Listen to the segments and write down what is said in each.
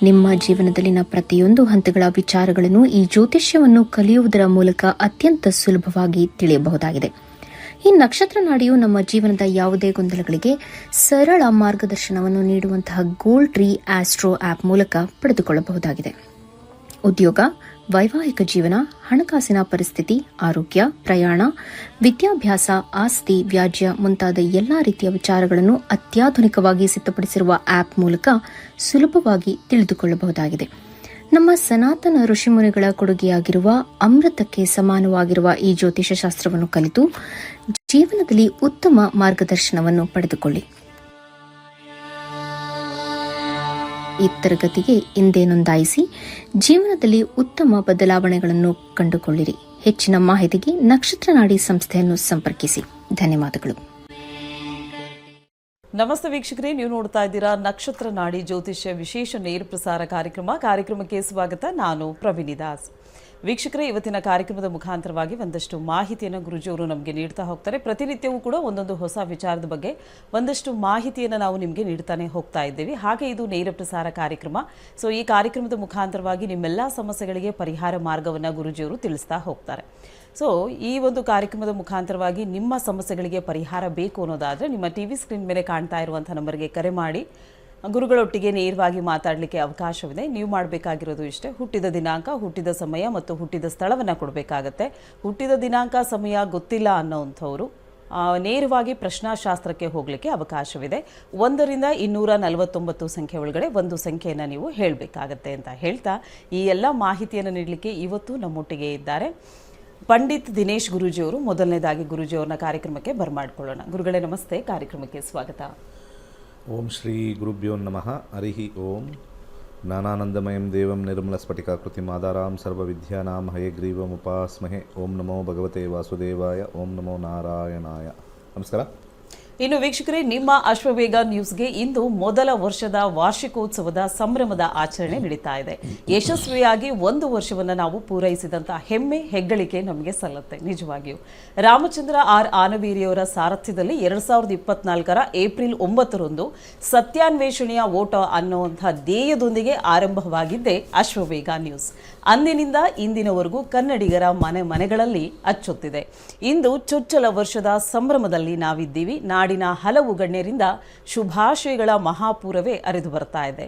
ನಿಮ್ಮ ಜೀವನದಲ್ಲಿನ ಪ್ರತಿಯೊಂದು ಹಂತಗಳ ವಿಚಾರಗಳನ್ನು ಈ ಜ್ಯೋತಿಷ್ಯವನ್ನು ಕಲಿಯುವುದರ ಮೂಲಕ ಅತ್ಯಂತ ಸುಲಭವಾಗಿ ತಿಳಿಯಬಹುದಾಗಿದೆ. ಈ ನಕ್ಷತ್ರ ನಾಡಿಯು ನಮ್ಮ ಜೀವನದ ಯಾವುದೇ ಗೊಂದಲಗಳಿಗೆ ಸರಳ ಮಾರ್ಗದರ್ಶನವನ್ನು ನೀಡುವಂತಹ ಗೋಲ್ಡ್ ಟ್ರೀ ಆಸ್ಟ್ರೋ ಆಪ್ ಮೂಲಕ ಪಡೆದುಕೊಳ್ಳಬಹುದಾಗಿದೆ. ಉದ್ಯೋಗ, ವೈವಾಹಿಕ ಜೀವನ, ಹಣಕಾಸಿನ ಪರಿಸ್ಥಿತಿ, ಆರೋಗ್ಯ, ಪ್ರಯಾಣ, ವಿದ್ಯಾಭ್ಯಾಸ, ಆಸ್ತಿ, ವ್ಯಾಜ್ಯ ಮುಂತಾದ ಎಲ್ಲಾ ರೀತಿಯ ವಿಚಾರಗಳನ್ನು ಅತ್ಯಾಧುನಿಕವಾಗಿ ಸಿದ್ಧಪಡಿಸಿರುವ ಆಪ್ ಮೂಲಕ ಸುಲಭವಾಗಿ ತಿಳಿದುಕೊಳ್ಳಬಹುದಾಗಿದೆ. ನಮ್ಮ ಸನಾತನ ಋಷಿಮುನಿಗಳ ಕೊಡುಗೆಯಾಗಿರುವ ಅಮೃತಕ್ಕೆ ಸಮಾನವಾಗಿರುವ ಈ ಜ್ಯೋತಿಷ ಶಾಸ್ತ್ರವನ್ನು ಕಲಿತು ಜೀವನದಲ್ಲಿ ಉತ್ತಮ ಮಾರ್ಗದರ್ಶನವನ್ನು ಪಡೆದುಕೊಳ್ಳಿ. ಈ ತರಗತಿಗೆ ಇಂದೇ ನೋಂದಾಯಿಸಿ ಜೀವನದಲ್ಲಿ ಉತ್ತಮ ಬದಲಾವಣೆಗಳನ್ನು ಕಂಡುಕೊಳ್ಳಿರಿ. ಹೆಚ್ಚಿನ ಮಾಹಿತಿಗೆ ನಕ್ಷತ್ರ ನಾಡಿ ಸಂಸ್ಥೆಯನ್ನು ಸಂಪರ್ಕಿಸಿ. ಧನ್ಯವಾದಗಳು. ನಮಸ್ತೆ ವೀಕ್ಷಕರೇ, ನೀವು ನೋಡ್ತಾ ಇದ್ದೀರಾ ನಕ್ಷತ್ರ ನಾಡಿ ಜ್ಯೋತಿಷ್ಯ ವಿಶೇಷ ನೇರ ಪ್ರಸಾರ ಕಾರ್ಯಕ್ರಮಕ್ಕೆ ಸ್ವಾಗತ. ನಾನು ಪ್ರವೀಣಿ ದಾಸ್. ವೀಕ್ಷಕರೇ, ಇವತ್ತಿನ ಕಾರ್ಯಕ್ರಮದ ಮುಖಾಂತರವಾಗಿ ಒಂದಷ್ಟು ಮಾಹಿತಿಯನ್ನು ಗುರುಜಿಯವರು ನಮಗೆ ನೀಡ್ತಾ ಹೋಗ್ತಾರೆ. ಪ್ರತಿನಿತ್ಯವೂ ಕೂಡ ಒಂದೊಂದು ಹೊಸ ವಿಚಾರದ ಬಗ್ಗೆ ಒಂದಷ್ಟು ಮಾಹಿತಿಯನ್ನು ನಾವು ನಿಮಗೆ ನೀಡ್ತಾನೆ ಹೋಗ್ತಾ ಇದ್ದೇವೆ. ಹಾಗೆ ಇದು ನೇರ ಪ್ರಸಾರ ಕಾರ್ಯಕ್ರಮ. ಸೊ ಈ ಕಾರ್ಯಕ್ರಮದ ಮುಖಾಂತರವಾಗಿ ನಿಮ್ಮೆಲ್ಲ ಸಮಸ್ಯೆಗಳಿಗೆ ಪರಿಹಾರ ಮಾರ್ಗವನ್ನು ಗುರುಜಿಯವರು ತಿಳಿಸ್ತಾ ಹೋಗ್ತಾರೆ. ಸೊ ಈ ಒಂದು ಕಾರ್ಯಕ್ರಮದ ಮುಖಾಂತರವಾಗಿ ನಿಮ್ಮ ಸಮಸ್ಯೆಗಳಿಗೆ ಪರಿಹಾರ ಬೇಕು ಅನ್ನೋದಾದರೆ ನಿಮ್ಮ ಟಿವಿ ಸ್ಕ್ರೀನ್ ಮೇಲೆ ಕಾಣ್ತಾ ಇರುವಂಥ ನಂಬರ್ಗೆ ಕರೆ ಮಾಡಿ ಗುರುಗಳೊಟ್ಟಿಗೆ ನೇರವಾಗಿ ಮಾತಾಡಲಿಕ್ಕೆ ಅವಕಾಶವಿದೆ. ನೀವು ಮಾಡಬೇಕಾಗಿರೋದು ಇಷ್ಟೇ: ಹುಟ್ಟಿದ ದಿನಾಂಕ, ಹುಟ್ಟಿದ ಸಮಯ ಮತ್ತು ಹುಟ್ಟಿದ ಸ್ಥಳವನ್ನು ಕೊಡಬೇಕಾಗತ್ತೆ. ಹುಟ್ಟಿದ ದಿನಾಂಕ, ಸಮಯ ಗೊತ್ತಿಲ್ಲ ಅನ್ನೋವಂಥವ್ರು ನೇರವಾಗಿ ಪ್ರಶ್ನಾಶಾಸ್ತ್ರಕ್ಕೆ ಹೋಗಲಿಕ್ಕೆ ಅವಕಾಶವಿದೆ. 1ರಿಂದ 249 ಸಂಖ್ಯೆ ಒಳಗಡೆ ಒಂದು ಸಂಖ್ಯೆಯನ್ನು ನೀವು ಹೇಳಬೇಕಾಗತ್ತೆ ಅಂತ ಹೇಳ್ತಾ ಈ ಎಲ್ಲ ಮಾಹಿತಿಯನ್ನು ನೀಡಲಿಕ್ಕೆ ಇವತ್ತು ನಮ್ಮೊಟ್ಟಿಗೆ ಇದ್ದಾರೆ ಪಂಡಿತ್ ದಿನೇಶ್ ಗುರೂಜಿಯವರು. ಮೊದಲನೇದಾಗಿ ಗುರೂಜಿಯವ್ರನ್ನ ಕಾರ್ಯಕ್ರಮಕ್ಕೆ ಬರಮಾಡ್ಕೊಳ್ಳೋಣ. ಗುರುಗಳೇ ನಮಸ್ತೆ, ಕಾರ್ಯಕ್ರಮಕ್ಕೆ ಸ್ವಾಗತ. ಓಂ ಶ್ರೀ ಗುರುಭ್ಯೋ ನಮಃ. ಹರಿ ಓಂ. ಜ್ಞಾನಾನಂದಮಯಂ ದೇವಂ ನಿರ್ಮಲಸ್ಫಟಿಕಾಕೃತಿಂ ಆಧಾರಾಂ ಸರ್ವವಿದ್ಯಾನಾಂ ಹಯಗ್ರೀವಮುಪಾಸ್ಮಹೆ. ಓಂ ನಮೋ ಭಗವತೆ ವಾಸುದೇವಾಯ. ಓಂ ನಮೋ ನಾರಾಯಣಾಯ. ನಮಸ್ಕಾರ. ಇನ್ನು ವೀಕ್ಷಕರೇ, ನಿಮ್ಮ ಅಶ್ವವೇಗ ನ್ಯೂಸ್ಗೆ ಇಂದು ಮೊದಲ ವರ್ಷದ ವಾರ್ಷಿಕೋತ್ಸವದ ಸಂಭ್ರಮದ ಆಚರಣೆ ನಡೀತಾ ಇದೆ. ಯಶಸ್ವಿಯಾಗಿ 1 ವರ್ಷವನ್ನು ನಾವು ಪೂರೈಸಿದಂಥ ಹೆಮ್ಮೆ, ಹೆಗ್ಗಳಿಕೆ ನಮಗೆ ಸಲ್ಲುತ್ತೆ. ನಿಜವಾಗಿಯೂ ರಾಮಚಂದ್ರ ಆರ್ ಆನವೀರಿಯವರ ಸಾರಥ್ಯದಲ್ಲಿ 2024ರ ಏಪ್ರಿಲ್ 9ರಂದು ಸತ್ಯಾನ್ವೇಷಣೆಯ ಓಟ ಅನ್ನುವಂಥ ಧ್ಯೇಯದೊಂದಿಗೆ ಆರಂಭವಾಗಿದ್ದೇ ಅಶ್ವವೇಗ ನ್ಯೂಸ್. ಅಂದಿನಿಂದ ಇಂದಿನವರೆಗೂ ಕನ್ನಡಿಗರ ಮನೆಗಳಲ್ಲಿ ಅಚ್ಚೊತ್ತಿದೆ. ಇಂದು ಚೊಚ್ಚಲ ವರ್ಷದ ಸಂಭ್ರಮದಲ್ಲಿ ನಾವಿದ್ದೀವಿ. ನಾಡಿನ ಹಲವು ಗಣ್ಯರಿಂದ ಶುಭಾಶಯಗಳ ಮಹಾಪೂರವೇ ಹರಿದು ಬರ್ತಾ ಇದೆ.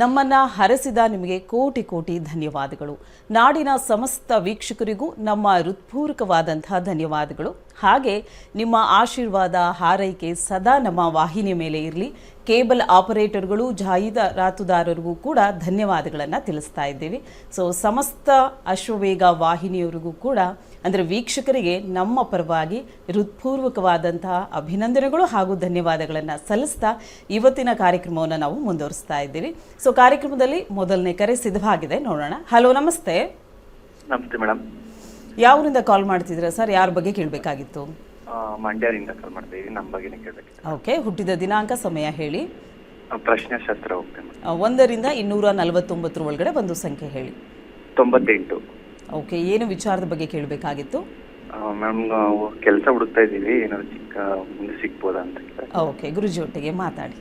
ನಮ್ಮನ್ನ ಹರಸಿದ ನಿಮಗೆ ಕೋಟಿ ಕೋಟಿ ಧನ್ಯವಾದಗಳು. ನಾಡಿನ ಸಮಸ್ತ ವೀಕ್ಷಕರಿಗೂ ನಮ್ಮ ಹೃತ್ಪೂರ್ವಕವಾದಂತಹ ಧನ್ಯವಾದಗಳು. ಹಾಗೆ ನಿಮ್ಮ ಆಶೀರ್ವಾದ, ಹಾರೈಕೆ ಸದಾ ನಮ್ಮ ವಾಹಿನಿಯ ಮೇಲೆ ಇರಲಿ. ಕೇಬಲ್ ಆಪರೇಟರ್ಗಳು, ಜಾಹೀರಾತುದಾರರಿಗೂ ಕೂಡ ಧನ್ಯವಾದಗಳನ್ನು ತಿಳಿಸ್ತಾ ಇದ್ದೀವಿ. ಸೊ ಸಮಸ್ತ ಅಶ್ವವೇಗ ವಾಹಿನಿಯವರಿಗೂ ಕೂಡ, ಅಂದರೆ ವೀಕ್ಷಕರಿಗೆ ನಮ್ಮ ಪರವಾಗಿ ಹೃತ್ಪೂರ್ವಕವಾದಂತಹ ಅಭಿನಂದನೆಗಳು ಹಾಗೂ ಧನ್ಯವಾದಗಳನ್ನು ಸಲ್ಲಿಸ್ತಾ ಇವತ್ತಿನ ಕಾರ್ಯಕ್ರಮವನ್ನು ನಾವು ಮುಂದುವರಿಸ್ತಾ ಇದ್ದೀವಿ. ಸೊ ಕಾರ್ಯಕ್ರಮದಲ್ಲಿ ಮೊದಲನೇ ಕರೆ ಸಿದ್ಧವಾಗಿದೆ, ನೋಡೋಣ. ಹಲೋ, ನಮಸ್ತೆ. ನಮಸ್ತೆ ಮೇಡಮ್. ಯಾವರಿಂದ ಕಾಲ್ ಮಾಡ್ತಿದ್ದೀರಾ ಸರ್? ಯಾರ ಬಗ್ಗೆ ಕೇಳಬೇಕಾಗಿತ್ತು? ಮಂಡ್ಯದಿಂದ ಕಾಲ್ ಮಾಡ್ತಾ ಇದ್ದೀನಿ. ನಮ್ಮ ಬಗ್ಗೆನೇ ಕೇಳಬೇಕಿತ್ತು. ಓಕೆ, ಹುಟ್ಟಿದ ದಿನಾಂಕ, ಸಮಯ ಹೇಳಿ. ಪ್ರಶ್ನೆಶಾಸ್ತ್ರ ಹೋಗ್ತೇನೆ. 1ರಿಂದ 249 ಒಳಗಡೆ ಒಂದು ಸಂಖ್ಯೆ ಹೇಳಿ. 98. ಓಕೆ, ಏನು ವಿಚಾರದ ಬಗ್ಗೆ ಕೇಳಬೇಕಾಗಿತ್ತು? ಮ್ಯಾಮ್, ನಾವು ಕೆಲಸ ಹುಡುಕ್ತಾ ಇದ್ದೀವಿ, ಏನಾದ್ರು ಚಿಕ್ಕ ಮುಂದೆ ಸಿಗ್ಬೋದಾ ಅಂತ. ಓಕೆ, ಗುರುಜಿ ಒಟ್ಟಿಗೆ ಮಾತಾಡಿ.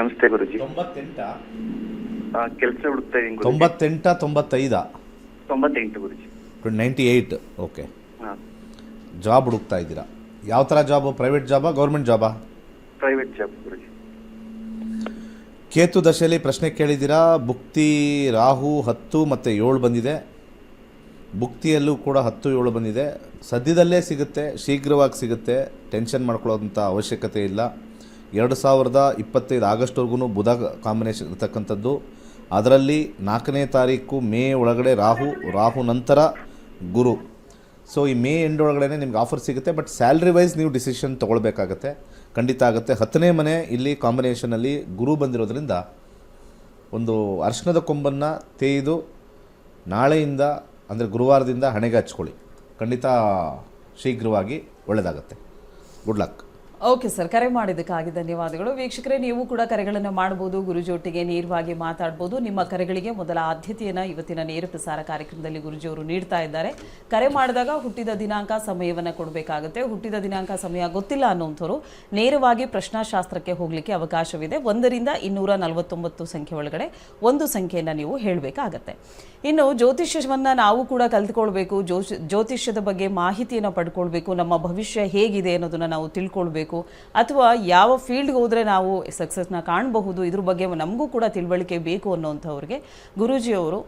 ನಮಸ್ತೆ ಗುರುಜಿ. 98 ಕೆಲಸ ಹುಡುಕ್ತಾ ಇದ್ದೀನಿ. 98 95 98 ಗುರುಜಿ. 98. ಓಕೆ, ಜಾಬ್ ಹುಡುಕ್ತಾ ಇದ್ದೀರಾ? ಯಾವ ಥರ ಜಾಬು? ಪ್ರೈವೇಟ್ ಜಾಬಾ, ಗೌರ್ಮೆಂಟ್ ಜಾಬಾ? Private job Guruji. ಕೇತು ದಶೆಯಲ್ಲಿ ಪ್ರಶ್ನೆ ಕೇಳಿದ್ದೀರಾ. ಭುಕ್ತಿ ರಾಹು 10 ಮತ್ತು 7 ಬಂದಿದೆ. ಭುಕ್ತಿಯಲ್ಲೂ ಕೂಡ 10, 7 ಬಂದಿದೆ. ಸದ್ಯದಲ್ಲೇ ಸಿಗುತ್ತೆ, ಶೀಘ್ರವಾಗಿ ಸಿಗುತ್ತೆ, ಟೆನ್ಷನ್ ಮಾಡ್ಕೊಳ್ಳೋಂಥ ಅವಶ್ಯಕತೆ ಇಲ್ಲ. 2025 ಆಗಸ್ಟ್ವರೆಗೂ ಬುಧ ಕಾಂಬಿನೇಷನ್ ಇರ್ತಕ್ಕಂಥದ್ದು. ಅದರಲ್ಲಿ 4ನೇ ತಾರೀಕು ಮೇ ಒಳಗಡೆ ರಾಹು ನಂತರ ಗುರು. ಸೊ ಈ ಮೇ ಎಂಡ್ ಒಳಗಡೆ ನಿಮ್ಗೆ ಆಫರ್ ಸಿಗುತ್ತೆ. ಬಟ್ ಸ್ಯಾಲ್ರಿ ವೈಸ್ ನೀವು ಡಿಸಿಷನ್ ತೊಗೊಳ್ಬೇಕಾಗತ್ತೆ. ಖಂಡಿತ ಆಗುತ್ತೆ. 10ನೇ ಮನೆ ಇಲ್ಲಿ ಕಾಂಬಿನೇಷನಲ್ಲಿ ಗುರು ಬಂದಿರೋದ್ರಿಂದ ಒಂದು ಅರ್ಶಿಣದ ಕೊಂಬನ್ನು ತೇಯ್ದು ನಾಳೆಯಿಂದ, ಅಂದರೆ ಗುರುವಾರದಿಂದ ಹಣೆಗೆ ಹಚ್ಕೊಳ್ಳಿ. ಖಂಡಿತ ಶೀಘ್ರವಾಗಿ ಒಳ್ಳೆಯದಾಗತ್ತೆ. Good luck. ಓಕೆ ಸರ್, ಕರೆ ಮಾಡಿದ್ದಕ್ಕಾಗಿ ಧನ್ಯವಾದಗಳು. ವೀಕ್ಷಕರೇ, ನೀವು ಕೂಡ ಕರೆಗಳನ್ನು ಮಾಡಬಹುದು, ಗುರುಜಿಯೊಟ್ಟಿಗೆ ನೇರವಾಗಿ ಮಾತಾಡಬಹುದು. ನಿಮ್ಮ ಕರೆಗಳಿಗೆ ಮೊದಲ ಆದ್ಯತೆಯನ್ನು ಇವತ್ತಿನ ನೇರ ಪ್ರಸಾರ ಕಾರ್ಯಕ್ರಮದಲ್ಲಿ ಗುರುಜಿಯವರು ನೀಡ್ತಾ ಇದ್ದಾರೆ. ಕರೆ ಮಾಡಿದಾಗ ಹುಟ್ಟಿದ ದಿನಾಂಕ, ಸಮಯವನ್ನು ಕೊಡಬೇಕಾಗುತ್ತೆ. ಹುಟ್ಟಿದ ದಿನಾಂಕ, ಸಮಯ ಗೊತ್ತಿಲ್ಲ ಅನ್ನೋಂಥವ್ರು ನೇರವಾಗಿ ಪ್ರಶ್ನಾಶಾಸ್ತ್ರಕ್ಕೆ ಹೋಗಲಿಕ್ಕೆ ಅವಕಾಶವಿದೆ. 1ರಿಂದ 249 ಸಂಖ್ಯೆ ಒಳಗಡೆ ಒಂದು ಸಂಖ್ಯೆಯನ್ನು ನೀವು ಹೇಳಬೇಕಾಗತ್ತೆ. ಇನ್ನು ಜ್ಯೋತಿಷ್ಯವನ್ನು ನಾವು ಕೂಡ ಕಲ್ತ್ಕೊಳ್ಬೇಕು, ಜ್ಯೋತಿಷ್ಯದ ಬಗ್ಗೆ ಮಾಹಿತಿಯನ್ನು ಪಡ್ಕೊಳ್ಬೇಕು, ನಮ್ಮ ಭವಿಷ್ಯ ಹೇಗಿದೆ ಅನ್ನೋದನ್ನು ನಾವು ತಿಳ್ಕೊಳ್ಬೇಕು, ಅಥವಾ ಯಾವ ಫೀಲ್ಡ್ಗೆ ಹೋದರೆ ನಾವು ಸಕ್ಸಸ್ನ ಕಾಣಬಹುದು, ಇದ್ರ ಬಗ್ಗೆ ನಮಗೂ ಕೂಡ ತಿಳುವಳಿಕೆ ಬೇಕು ಅನ್ನೋಂಥವ್ರಿಗೆ ಗುರೂಜಿಯವರು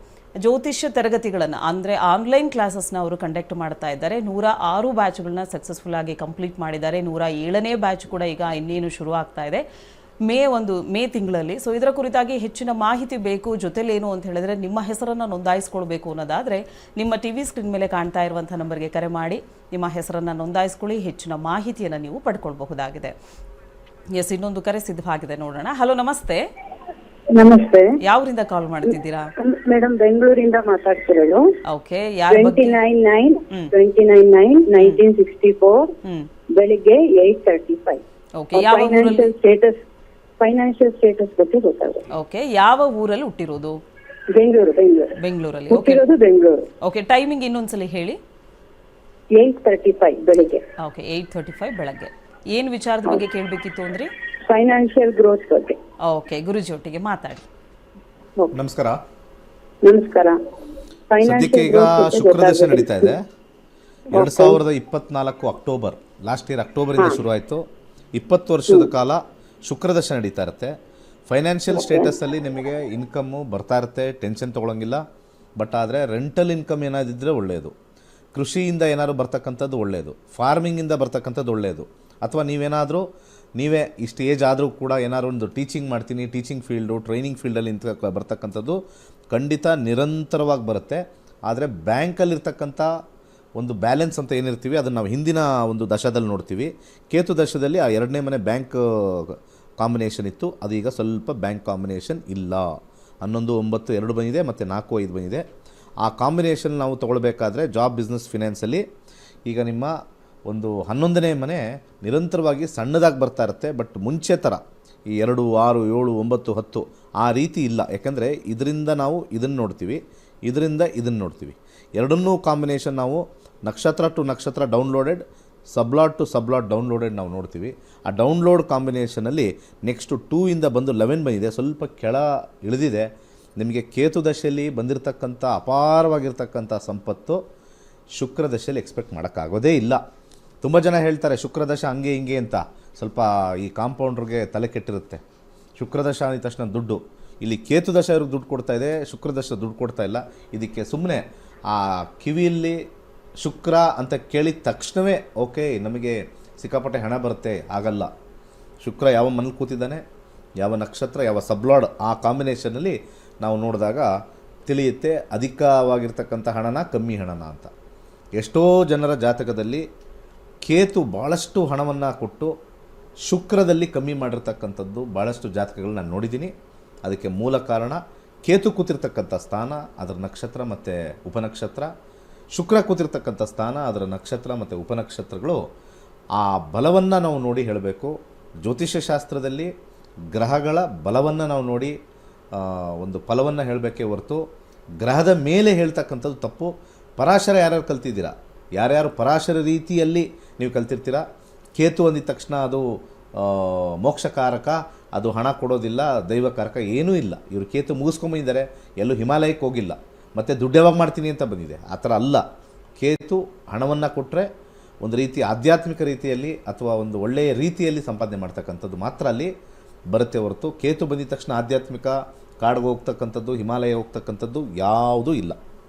ಜ್ಯೋತಿಷ್ಯ ತರಗತಿಗಳನ್ನು ಅಂದರೆ ಆನ್ಲೈನ್ ಕ್ಲಾಸಸ್ನ ಅವರು ಕಂಡಕ್ಟ್ ಮಾಡ್ತಾ ಇದ್ದಾರೆ. 106 ಬ್ಯಾಚ್ಗಳನ್ನ ಸಕ್ಸಸ್ಫುಲ್ ಆಗಿ ಕಂಪ್ಲೀಟ್ ಮಾಡಿದ್ದಾರೆ. 107ನೇ ಬ್ಯಾಚ್ ಕೂಡ ಈಗ ಇನ್ನೇನು ಶುರು ಆಗ್ತಾ ಇದೆ ಮೇ ತಿಂಗಳಲ್ಲಿ. ಸೊ ಇದರ ಕುರಿತಾಗಿ ಹೆಚ್ಚಿನ ಮಾಹಿತಿ ಬೇಕು, ಜೊತೆಲೇನು ಅಂತ ಹೇಳಿದ್ರೆ ನಿಮ್ಮ ಹೆಸರನ್ನು ನೋಂದಾಯಿಸ್ಕೊಳ್ಬೇಕು ಅನ್ನೋದಾದರೆ ನಿಮ್ಮ ಟಿವಿ ಸ್ಕ್ರೀನ್ ಮೇಲೆ ಕಾಣ್ತಾ ಇರುವಂಥ ನಂಬರ್ಗೆ ಕರೆ ಮಾಡಿ ನಿಮ್ಮ ಹೆಸರನ್ನು ನೋಂದಾಯಿಸ್ಕೊಳ್ಳಿ, ಹೆಚ್ಚಿನ ಮಾಹಿತಿಯನ್ನು ನೀವು ಪಡ್ಕೊಳ್ಬಹುದಾಗಿದೆ. ಎಸ್, ಇನ್ನೊಂದು ಕರೆ ಸಿದ್ಧವಾಗಿದೆ, ನೋಡೋಣ. ಹಲೋ, ನಮಸ್ತೆ. ನಮಸ್ತೆ. ಯಾವರಿಂದ ಕಾಲ್ ಮಾಡ್ತಿದ್ದೀರಾ? ಮೇಡಮ್, ಬೆಂಗಳೂರಿಂದ ಮಾತಾಡ್ತಿರೋದು. ಓಕೆ, ಯಾರ ಬಗ್ಗೆ? 29/9/1964 ಬೆಳಿಗ್ಗೆ 8:35. ಓಕೆ, ಯಾವ ಊರಲ್ಲಿ? ಫೈನಾನ್ಷಿಯಲ್ ಸ್ಟೇಟಸ್ ಬಗ್ಗೆ ಗೊತ್ತಾಗುತ್ತೆ. ಓಕೆ, ಯಾವ ಊರಲ್ಲಿ ಹುಟ್ಟಿರೋದು? ಬೆಂಗಳೂರಲ್ಲಿ. ಓಕೆ, ಬೆಂಗಳೂರು. ಓಕೆ, ಟೈಮಿಂಗ್ ಇನ್ನೊಂದ್ಸಲಿ ಹೇಳಿ. 8:35 ಬೆಳಿಗ್ಗೆ. ಓಕೆ, 8:35 ಬೆಳಗ್ಗೆ. ಏನು ವಿಚಾರದ ಬಗ್ಗೆ ಕೇಳಬೇಕಿತ್ತು ಅಂದ್ರೆ? ಫೈನಾನ್ಷಿಯಲ್ ಗ್ರೋತ್ ಬಗ್ಗೆ. ಓಕೆ, ಗುರುಜಿ ಒಟ್ಟಿಗೆ ಮಾತಾಡಿ. ನಮಸ್ಕಾರ. ನಮಸ್ಕಾರ. ಸದ್ಯಕ್ಕೆ ಈಗ ಶುಕ್ರದಶ ನಡೀತಾ ಇದೆ. 2024 ಅಕ್ಟೋಬರ್, ಲಾಸ್ಟ್ ಇಯರ್ ಅಕ್ಟೋಬರಿಂದ ಶುರುವಾಯಿತು. 20 ವರ್ಷದ ಕಾಲ ಶುಕ್ರದಶ ನಡೀತಾ ಇರುತ್ತೆ. ಫೈನಾನ್ಷಿಯಲ್ ಸ್ಟೇಟಸಲ್ಲಿ ನಿಮಗೆ ಇನ್ಕಮ್ಮು ಬರ್ತಾ ಇರುತ್ತೆ, ಟೆನ್ಷನ್ ತೊಗೊಳಂಗಿಲ್ಲ. ಬಟ್ ಆದರೆ ರೆಂಟಲ್ ಇನ್ಕಮ್ ಏನಾದಿದ್ದರೆ ಒಳ್ಳೆಯದು, ಕೃಷಿಯಿಂದ ಏನಾದ್ರು ಬರ್ತಕ್ಕಂಥದ್ದು ಒಳ್ಳೆಯದು, ಫಾರ್ಮಿಂಗಿಂದ ಬರ್ತಕ್ಕಂಥದ್ದು ಒಳ್ಳೆಯದು. ಅಥವಾ ನೀವೇ ಇಷ್ಟು ಏಜ್ ಆದರೂ ಕೂಡ ಏನಾದ್ರು ಒಂದು ಟೀಚಿಂಗ್ ಮಾಡ್ತೀನಿ, ಟೀಚಿಂಗ್ ಫೀಲ್ಡು, ಟ್ರೈನಿಂಗ್ ಫೀಲ್ಡಲ್ಲಿ ಬರ್ತಕ್ಕಂಥದ್ದು ಖಂಡಿತ ನಿರಂತರವಾಗಿ ಬರುತ್ತೆ. ಆದರೆ ಬ್ಯಾಂಕಲ್ಲಿರ್ತಕ್ಕಂಥ ಒಂದು ಬ್ಯಾಲೆನ್ಸ್ ಅಂತ ಏನಿರ್ತೀವಿ ಅದನ್ನು ನಾವು ಹಿಂದಿನ ಒಂದು ದಶದಲ್ಲಿ ನೋಡ್ತೀವಿ. ಕೇತು ದಶದಲ್ಲಿ ಆ 2ನೇ ಮನೆ ಬ್ಯಾಂಕ್ ಕಾಂಬಿನೇಷನ್ ಇತ್ತು, ಅದೀಗ ಸ್ವಲ್ಪ ಬ್ಯಾಂಕ್ ಕಾಂಬಿನೇಷನ್ ಇಲ್ಲ. 11, 9, 2 ಬಂದಿದೆ, ಮತ್ತು 4, 5 ಬಂದಿದೆ. ಆ ಕಾಂಬಿನೇಷನ್ ನಾವು ತೊಗೊಳ್ಬೇಕಾದ್ರೆ ಜಾಬ್, ಬಿಸ್ನೆಸ್, ಫಿನಾನ್ಸಲ್ಲಿ ಈಗ ನಿಮ್ಮ ಒಂದು 11ನೇ ಮನೆ ನಿರಂತರವಾಗಿ ಸಣ್ಣದಾಗಿ ಬರ್ತಾ ಇರುತ್ತೆ. ಬಟ್ ಮುಂಚೆ ಥರ ಈ 2, 6, 7, 9, 10 ಆ ರೀತಿ ಇಲ್ಲ. ಯಾಕೆಂದರೆ ಇದರಿಂದ ನಾವು ಇದನ್ನು ನೋಡ್ತೀವಿ, ಇದರಿಂದ ಇದನ್ನು ನೋಡ್ತೀವಿ. ಎರಡನ್ನೂ ಕಾಂಬಿನೇಷನ್ ನಾವು ನಕ್ಷತ್ರ ಟು ನಕ್ಷತ್ರ ಡೌನ್ಲೋಡೆಡ್, ಸಬ್ಲಾಟ್ ಟು ಸಬ್ಲಾಟ್ ಡೌನ್ಲೋಡೆಡ್ ನಾವು ನೋಡ್ತೀವಿ. ಆ ಡೌನ್ಲೋಡ್ ಕಾಂಬಿನೇಷನಲ್ಲಿ ನೆಕ್ಸ್ಟು 2ಇಂದ ಬಂದು 11 ಬಂದಿದೆ, ಸ್ವಲ್ಪ ಕೆಳ ಇಳಿದಿದೆ. ನಿಮಗೆ ಕೇತು ದಶೆಯಲ್ಲಿ ಬಂದಿರತಕ್ಕಂಥ ಅಪಾರವಾಗಿರ್ತಕ್ಕಂಥ ಸಂಪತ್ತು ಶುಕ್ರದಶೆಯಲ್ಲಿ ಎಕ್ಸ್ಪೆಕ್ಟ್ ಮಾಡೋಕ್ಕಾಗೋದೇ ಇಲ್ಲ. ತುಂಬ ಜನ ಹೇಳ್ತಾರೆ ಶುಕ್ರದಶ ಹಂಗೆ ಹಿಂಗೆ ಅಂತ. ಸ್ವಲ್ಪ ಈ ಕಾಂಪೌಂಡ್ರಿಗೆ ತಲೆ ಕೆಟ್ಟಿರುತ್ತೆ. ಶುಕ್ರದಶ ಅಂದ ತಕ್ಷಣ ದುಡ್ಡು, ಇಲ್ಲಿ ಕೇತು ದಶ ಇವ್ರಿಗೆ ದುಡ್ಡು ಕೊಡ್ತಾ ಇದೆ, ಶುಕ್ರದಶ ದುಡ್ಡು ಕೊಡ್ತಾ ಇಲ್ಲ. ಇದಕ್ಕೆ ಸುಮ್ಮನೆ ಆ ಕಿವಿಯಲ್ಲಿ ಶುಕ್ರ ಅಂತ ಕೇಳಿದ ತಕ್ಷಣವೇ ಓಕೆ ನಮಗೆ ಸಿಕ್ಕಾಪಟ್ಟೆ ಹಣ ಬರುತ್ತೆ, ಆಗಲ್ಲ. ಶುಕ್ರ ಯಾವ ಮನೇಲಿ ಕೂತಿದ್ದಾನೆ, ಯಾವ ನಕ್ಷತ್ರ, ಯಾವ ಸಬ್ಲಾಡ್, ಆ ಕಾಂಬಿನೇಷನಲ್ಲಿ ನಾವು ನೋಡಿದಾಗ ತಿಳಿಯುತ್ತೆ ಅಧಿಕವಾಗಿರ್ತಕ್ಕಂಥ ಹಣನ ಕಮ್ಮಿ ಹಣನ ಅಂತ. ಎಷ್ಟೋ ಜನರ ಜಾತಕದಲ್ಲಿ ಕೇತು ಭಾಳಷ್ಟು ಹಣವನ್ನು ಕೊಟ್ಟು ಶುಕ್ರದಲ್ಲಿ ಕಮ್ಮಿ ಮಾಡಿರ್ತಕ್ಕಂಥದ್ದು ಭಾಳಷ್ಟು ಜಾತಕಗಳು ನಾನು ನೋಡಿದ್ದೀನಿ. ಅದಕ್ಕೆ ಮೂಲ ಕಾರಣ ಕೇತು ಕೂತಿರ್ತಕ್ಕಂಥ ಸ್ಥಾನ, ಅದರ ನಕ್ಷತ್ರ ಮತ್ತು ಉಪನಕ್ಷತ್ರ, ಶುಕ್ರ ಕೂತಿರ್ತಕ್ಕಂಥ ಸ್ಥಾನ, ಅದರ ನಕ್ಷತ್ರ ಮತ್ತು ಉಪನಕ್ಷತ್ರಗಳು. ಆ ಬಲವನ್ನು ನಾವು ನೋಡಿ ಹೇಳಬೇಕು. ಜ್ಯೋತಿಷ್ಯ ಶಾಸ್ತ್ರದಲ್ಲಿ ಗ್ರಹಗಳ ಬಲವನ್ನು ನಾವು ನೋಡಿ ಒಂದು ಫಲವನ್ನು ಹೇಳಬೇಕೇ ಹೊರತು ಗ್ರಹದ ಮೇಲೆ ಹೇಳ್ತಕ್ಕಂಥದ್ದು ತಪ್ಪು. ಪರಾಶರ ಯಾರ್ಯಾರು ಕಲ್ತಿದ್ದೀರಾ, ಯಾರ್ಯಾರು ಪರಾಶರ ರೀತಿಯಲ್ಲಿ ನೀವು ಕಲ್ತಿರ್ತೀರ. ಕೇತು ಅಂದಿದ ತಕ್ಷಣ ಅದು ಮೋಕ್ಷಕಾರಕ, ಅದು ಹಣ ಕೊಡೋದಿಲ್ಲ, ದೈವಕಾರಕ ಏನೂ ಇಲ್ಲ. ಇವರು ಕೇತು ಮುಗಿಸ್ಕೊಂಬಂದಿದ್ದಾರೆ, ಎಲ್ಲೂ ಹಿಮಾಲಯಕ್ಕೆ ಹೋಗಿಲ್ಲ, ಮತ್ತು ದುಡ್ಡು ಯಾವಾಗ ಮಾಡ್ತೀನಿ ಅಂತ ಬಂದಿದೆ. ಆ ಥರ ಅಲ್ಲ. ಕೇತು ಹಣವನ್ನು ಕೊಟ್ಟರೆ ಒಂದು ರೀತಿ ಆಧ್ಯಾತ್ಮಿಕ ರೀತಿಯಲ್ಲಿ ಅಥವಾ ಒಂದು ಒಳ್ಳೆಯ ರೀತಿಯಲ್ಲಿ ಸಂಪಾದನೆ ಮಾಡ್ತಕ್ಕಂಥದ್ದು ಮಾತ್ರ ಅಲ್ಲಿ ಬರುತ್ತೆ ಹೊರತು ಕೇತು ಬಂದಿದ ತಕ್ಷಣ ಆಧ್ಯಾತ್ಮಿಕ ಕಾಡಿಗೆ ಹೋಗ್ತಕ್ಕಂಥದ್ದು, ಹಿಮಾಲಯ ಹೋಗ್ತಕ್ಕಂಥದ್ದು ಯಾವುದೂ ಇಲ್ಲ.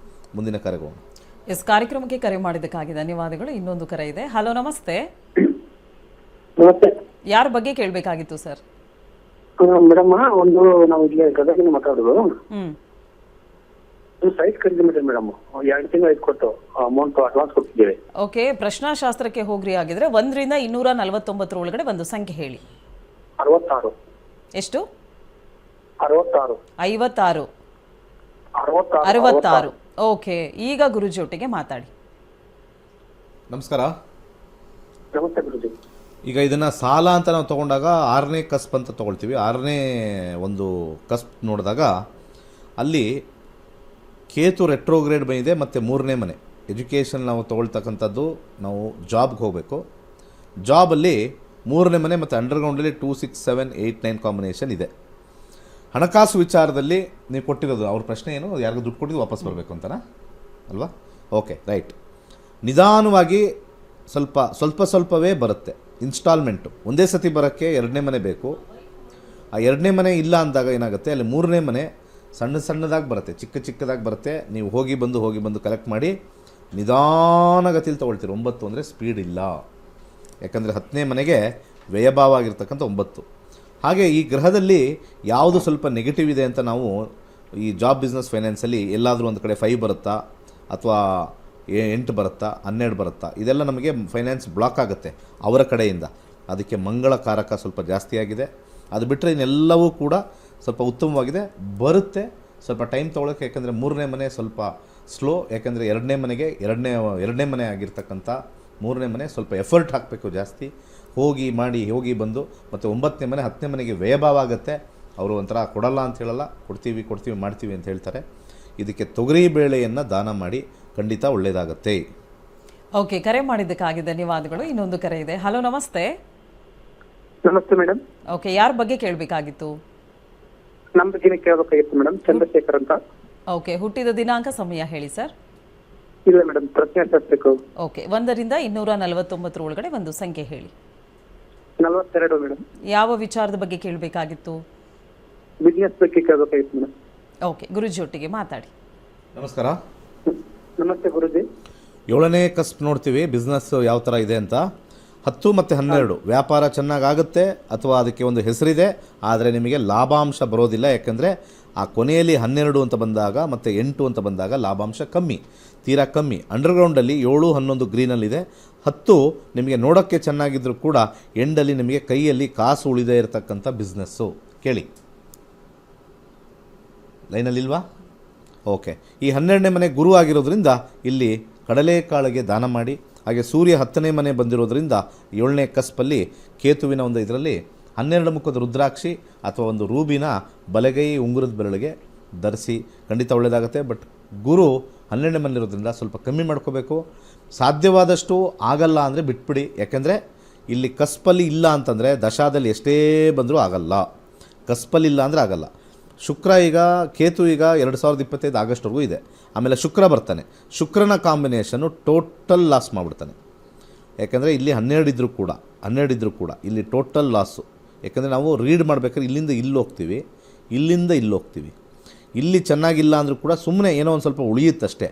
ಮುಂದಿನ ಕರೆಗೋಣ. ಎಸ್, ಕಾರ್ಯಕ್ರಮಕ್ಕೆ ಕರೆ ಮಾಡಿದ್ದಕ್ಕಾಗಿ ಧನ್ಯವಾದಗಳು. ಇನ್ನೊಂದು ಕರೆ ಇದೆ. ಹಲೋ, ನಮಸ್ತೆ. ನಮಸ್ತೆ. ಯಾರ ಬಗ್ಗೆ ಕೇಳಬೇಕಾಗಿತ್ತು ಸರ್? ಮೇಡಮ್, ಒಂದು ನಾವು ಇಲ್ಲಿ ಗದಗಿನ ಮಾತಾಡೋದು. ಸೈಟ್ ಖರೀದಿ ಮಾಡಿದ್ವಿ ಮೇಡಮ್, 2 ತಿಂಗಳು ಕೊಟ್ಟು ಅಮೌಂಟ್ ಅಡ್ವಾನ್ಸ್ ಕೊಟ್ಟಿದ್ದೇವೆ. ಓಕೆ, ಪ್ರಶ್ನಾಶಾಸ್ತ್ರಕ್ಕೆ ಹೋಗ್ರಿ. ಆಗಿದ್ರೆ 1ರಿಂದ 249 ಒಳಗಡೆ ಒಂದು ಸಂಖ್ಯೆ ಹೇಳಿ. 66. ಎಷ್ಟು? 66. 56. 66. ಓಕೆ, ಈಗ ಗುರುಜಿ ಒಟ್ಟಿಗೆ ಮಾತಾಡಿ. ನಮಸ್ಕಾರ. ನಮಸ್ತೆ ಗುರುಜಿ. ಈಗ ಇದನ್ನು ಸಾಲ ಅಂತ ನಾವು ತೊಗೊಂಡಾಗ 6ನೇ ಕಸ್ಪ್ ಅಂತ ತೊಗೊಳ್ತೀವಿ. 6ನೇ ಒಂದು ಕಸ್ಪ್ ನೋಡಿದಾಗ ಅಲ್ಲಿ ಕೇತು ರೆಟ್ರೋಗ್ರೇಡ್ ಬಂದಿದೆ ಮತ್ತು 3ನೇ ಮನೆ ಎಜುಕೇಷನ್ ನಾವು ತೊಗೊಳ್ತಕ್ಕಂಥದ್ದು. ನಾವು ಜಾಬ್ಗೆ ಹೋಗಬೇಕು. ಜಾಬಲ್ಲಿ 3ನೇ ಮನೆ ಮತ್ತು ಅಂಡರ್ಗ್ರೌಂಡಲ್ಲಿ 2, 6, 7, 8, 9 ಕಾಂಬಿನೇಷನ್ ಇದೆ. ಹಣಕಾಸು ವಿಚಾರದಲ್ಲಿ ನೀವು ಕೊಟ್ಟಿರೋದು ಅವ್ರ ಪ್ರಶ್ನೆ ಏನು, ಯಾರಿಗೂ ದುಡ್ಡು ಕೊಟ್ಟಿದ್ದು ವಾಪಸ್ ಬರಬೇಕು ಅಂತನಾ ಅಲ್ವಾ? Okay, right. ನಿಧಾನವಾಗಿ ಸ್ವಲ್ಪವೇ ಬರುತ್ತೆ. ಇನ್ಸ್ಟಾಲ್ಮೆಂಟು ಒಂದೇ ಸತಿ ಬರೋಕ್ಕೆ 2ನೇ ಮನೆ ಬೇಕು. ಆ 2ನೇ ಮನೆ ಇಲ್ಲ ಅಂದಾಗ ಏನಾಗುತ್ತೆ, ಅಲ್ಲಿ 3ನೇ ಮನೆ ಸಣ್ಣದಾಗಿ ಬರುತ್ತೆ, ಚಿಕ್ಕದಾಗಿ ಬರುತ್ತೆ. ನೀವು ಹೋಗಿ ಬಂದು ಕಲೆಕ್ಟ್ ಮಾಡಿ ನಿಧಾನಗತಿಲಿ ತೊಗೊಳ್ತೀರಿ. 9 ಅಂದರೆ ಸ್ಪೀಡ್ ಇಲ್ಲ, ಯಾಕಂದರೆ 10ನೇ ಮನೆಗೆ ವ್ಯಯಭಾವ ಆಗಿರ್ತಕ್ಕಂಥ 9. ಹಾಗೆ ಈ ಗ್ರಹದಲ್ಲಿ ಯಾವುದು ಸ್ವಲ್ಪ ನೆಗೆಟಿವ್ ಇದೆ ಅಂತ ನಾವು ಈ ಜಾಬ್ ಬಿಸ್ನೆಸ್ ಫೈನಾನ್ಸಲ್ಲಿ ಎಲ್ಲಾದರೂ ಒಂದು ಕಡೆ 5 ಬರುತ್ತಾ ಅಥವಾ 8 ಬರುತ್ತಾ 12 ಬರುತ್ತಾ, ಇದೆಲ್ಲ ನಮಗೆ ಫೈನಾನ್ಸ್ ಬ್ಲಾಕ್ ಆಗುತ್ತೆ ಅವರ ಕಡೆಯಿಂದ. ಅದಕ್ಕೆ ಮಂಗಳ ಕಾರಕ ಸ್ವಲ್ಪ ಜಾಸ್ತಿ ಆಗಿದೆ. ಅದು ಬಿಟ್ಟರೆ ಇನ್ನೆಲ್ಲವೂ ಕೂಡ ಸ್ವಲ್ಪ ಉತ್ತಮವಾಗಿದೆ, ಬರುತ್ತೆ. ಸ್ವಲ್ಪ ಟೈಮ್ ತೊಗೊಳಕ್ಕೆ, ಯಾಕೆಂದರೆ 3ನೇ ಮನೆ ಸ್ವಲ್ಪ ಸ್ಲೋ. ಯಾಕೆಂದರೆ 2ನೇ ಮನೆಗೆ ಎರಡನೇ ಮನೆ ಆಗಿರ್ತಕ್ಕಂಥ 3ನೇ ಮನೆ ಸ್ವಲ್ಪ ಎಫರ್ಟ್ ಹಾಕಬೇಕು ಜಾಸ್ತಿ. ಹೋಗಿ ಬಂದು ಮತ್ತು 9ನೇ ಮನೆ 10ನೇ ಮನೆಗೆ ವ್ಯಯಭಾವ ಆಗುತ್ತೆ. ಅವರು ಒಂಥರ ಕೊಡಲ್ಲ ಅಂತ ಹೇಳಲ್ಲ, ಕೊಡ್ತೀವಿ ಮಾಡ್ತೀವಿ ಅಂತ ಹೇಳ್ತಾರೆ. ಇದಕ್ಕೆ ತೊಗರಿ ಬೇಳೆಯನ್ನು ದಾನ ಮಾಡಿ, ಖಂಡಿತ ಒಳ್ಳೆಯದಾಗತ್ತೆ. ಓಕೆ, ಕರೆ ಮಾಡಿದ್ದಕ್ಕಾಗಿ ಧನ್ಯವಾದಗಳು. ಇನ್ನೊಂದು ಕರೆ ಇದೆ. ಹಲೋ, ನಮಸ್ತೆ. ನಮಸ್ತೆ ಮೇಡಮ್. ಓಕೆ, ಯಾರ ಬಗ್ಗೆ ಕೇಳಬೇಕಾಗಿತ್ತು? ನಮ್ಮ ಬಗ್ಗೆನೇ ಕೇಳಬೇಕಾಗಿತ್ತು ಮೇಡಮ್. ಚಂದ್ರಶೇಖರ್ ಅಂತ. ಓಕೆ, ಹುಟ್ಟಿದ ದಿನಾಂಕ, ಸಮಯ ಹೇಳಿ ಸರ್. ಇಲ್ಲ ಮೇಡಮ್, ಪ್ರಶ್ನೆ ಕೇಳಬೇಕು. ಓಕೆ, 1ರಿಂದ 249 ಒಳಗಡೆ ಒಂದು ಸಂಖ್ಯೆ ಹೇಳಿ. 42 ಮೇಡಮ್. ಯಾವ ವಿಚಾರದ ಬಗ್ಗೆ ಕೇಳಬೇಕಾಗಿತ್ತು? ಬಿಸ್ನೆಸ್ ಬಗ್ಗೆ ಕೇಳಬೇಕಾಗಿತ್ತು ಮೇಡಮ್. ಓಕೆ, ಗುರುಜಿ ಒಟ್ಟಿಗೆ ಮಾತಾಡಿ. ನಮಸ್ಕಾರ. ನಮಸ್ತೆ ಗುರುಜಿ. 7ನೇ ಕಸ್ಪ್ ನೋಡ್ತೀವಿ ಬಿಸ್ನೆಸ್ ಯಾವ ಥರ ಇದೆ ಅಂತ. 10 ಮತ್ತು 12 ವ್ಯಾಪಾರ ಚೆನ್ನಾಗಾಗುತ್ತೆ ಅಥವಾ ಅದಕ್ಕೆ ಒಂದು ಹೆಸರಿದೆ, ಆದರೆ ನಿಮಗೆ ಲಾಭಾಂಶ ಬರೋದಿಲ್ಲ. ಯಾಕೆಂದರೆ ಆ ಕೊನೆಯಲ್ಲಿ 12 ಅಂತ ಬಂದಾಗ ಮತ್ತು 8 ಅಂತ ಬಂದಾಗ ಲಾಭಾಂಶ ತೀರಾ ಕಮ್ಮಿ. ಅಂಡರ್ಗ್ರೌಂಡಲ್ಲಿ 7, 11 ಗ್ರೀನಲ್ಲಿದೆ. 10 ನಿಮಗೆ ನೋಡೋಕ್ಕೆ ಚೆನ್ನಾಗಿದ್ದರೂ ಕೂಡ ಎಂಡಲ್ಲಿ ನಿಮಗೆ ಕೈಯಲ್ಲಿ ಕಾಸು ಉಳಿದೇ ಇರತಕ್ಕಂಥ ಬಿಸ್ನೆಸ್ಸು. ಕೇಳಿ, ಲೈನಲ್ಲಿಲ್ವಾ? ಓಕೆ, ಈ 12ನೇ ಮನೆ ಗುರು ಆಗಿರೋದ್ರಿಂದ ಇಲ್ಲಿ ಕಡಲೆಕಾಳಿಗೆ ದಾನ ಮಾಡಿ. ಹಾಗೆ ಸೂರ್ಯ 10ನೇ ಮನೆ ಬಂದಿರೋದ್ರಿಂದ 7ನೇ ಕಸ್ಪಲ್ಲಿ ಕೇತುವಿನ ಒಂದು ಇದರಲ್ಲಿ 12 ಮುಖದ ರುದ್ರಾಕ್ಷಿ ಅಥವಾ ಒಂದು ರೂಬಿನ ಬಲಗೈ ಉಂಗುರದ ಬೆರಳಿಗೆ ಧರಿಸಿ, ಖಂಡಿತ ಒಳ್ಳೆಯದಾಗುತ್ತೆ. ಬಟ್ ಗುರು 12ನೇ ಮನೆಯಿರೋದ್ರಿಂದ ಸ್ವಲ್ಪ ಕಮ್ಮಿ ಮಾಡ್ಕೋಬೇಕು. ಸಾಧ್ಯವಾದಷ್ಟು ಆಗಲ್ಲ ಅಂದರೆ ಬಿಟ್ಬಿಡಿ. ಯಾಕೆಂದರೆ ಇಲ್ಲಿ ಕಸ್ಪಲ್ಲಿ ಇಲ್ಲ ಅಂತಂದರೆ ದಶಾದಲ್ಲಿ ಎಷ್ಟೇ ಬಂದರೂ ಆಗಲ್ಲ. ಕಸ್ಪಲ್ಲಿ ಇಲ್ಲ ಅಂದರೆ ಆಗಲ್ಲ. ಶುಕ್ರ ಕೇತು 2025 ಆಗಸ್ಟ್ವರೆಗೂ ಇದೆ. ಆಮೇಲೆ ಶುಕ್ರ ಬರ್ತಾನೆ. ಶುಕ್ರನ ಕಾಂಬಿನೇಷನ್ನು ಟೋಟಲ್ ಲಾಸ್ ಮಾಡಿಬಿಡ್ತಾನೆ. ಯಾಕೆಂದರೆ ಇಲ್ಲಿ 12 ಇದ್ದರೂ ಕೂಡ ಇಲ್ಲಿ ಟೋಟಲ್ ಲಾಸು. ಯಾಕೆಂದರೆ ನಾವು ರೀಡ್ ಮಾಡಬೇಕಾದ್ರೆ ಇಲ್ಲಿಂದ ಇಲ್ಲಿ ಹೋಗ್ತೀವಿ, ಇಲ್ಲಿಂದ ಇಲ್ಲಿ ಹೋಗ್ತೀವಿ. ಇಲ್ಲಿ ಚೆನ್ನಾಗಿಲ್ಲ ಅಂದರೂ ಕೂಡ ಸುಮ್ಮನೆ ಏನೋ ಒಂದು ಸ್ವಲ್ಪ ಉಳಿಯುತ್ತಷ್ಟೇ.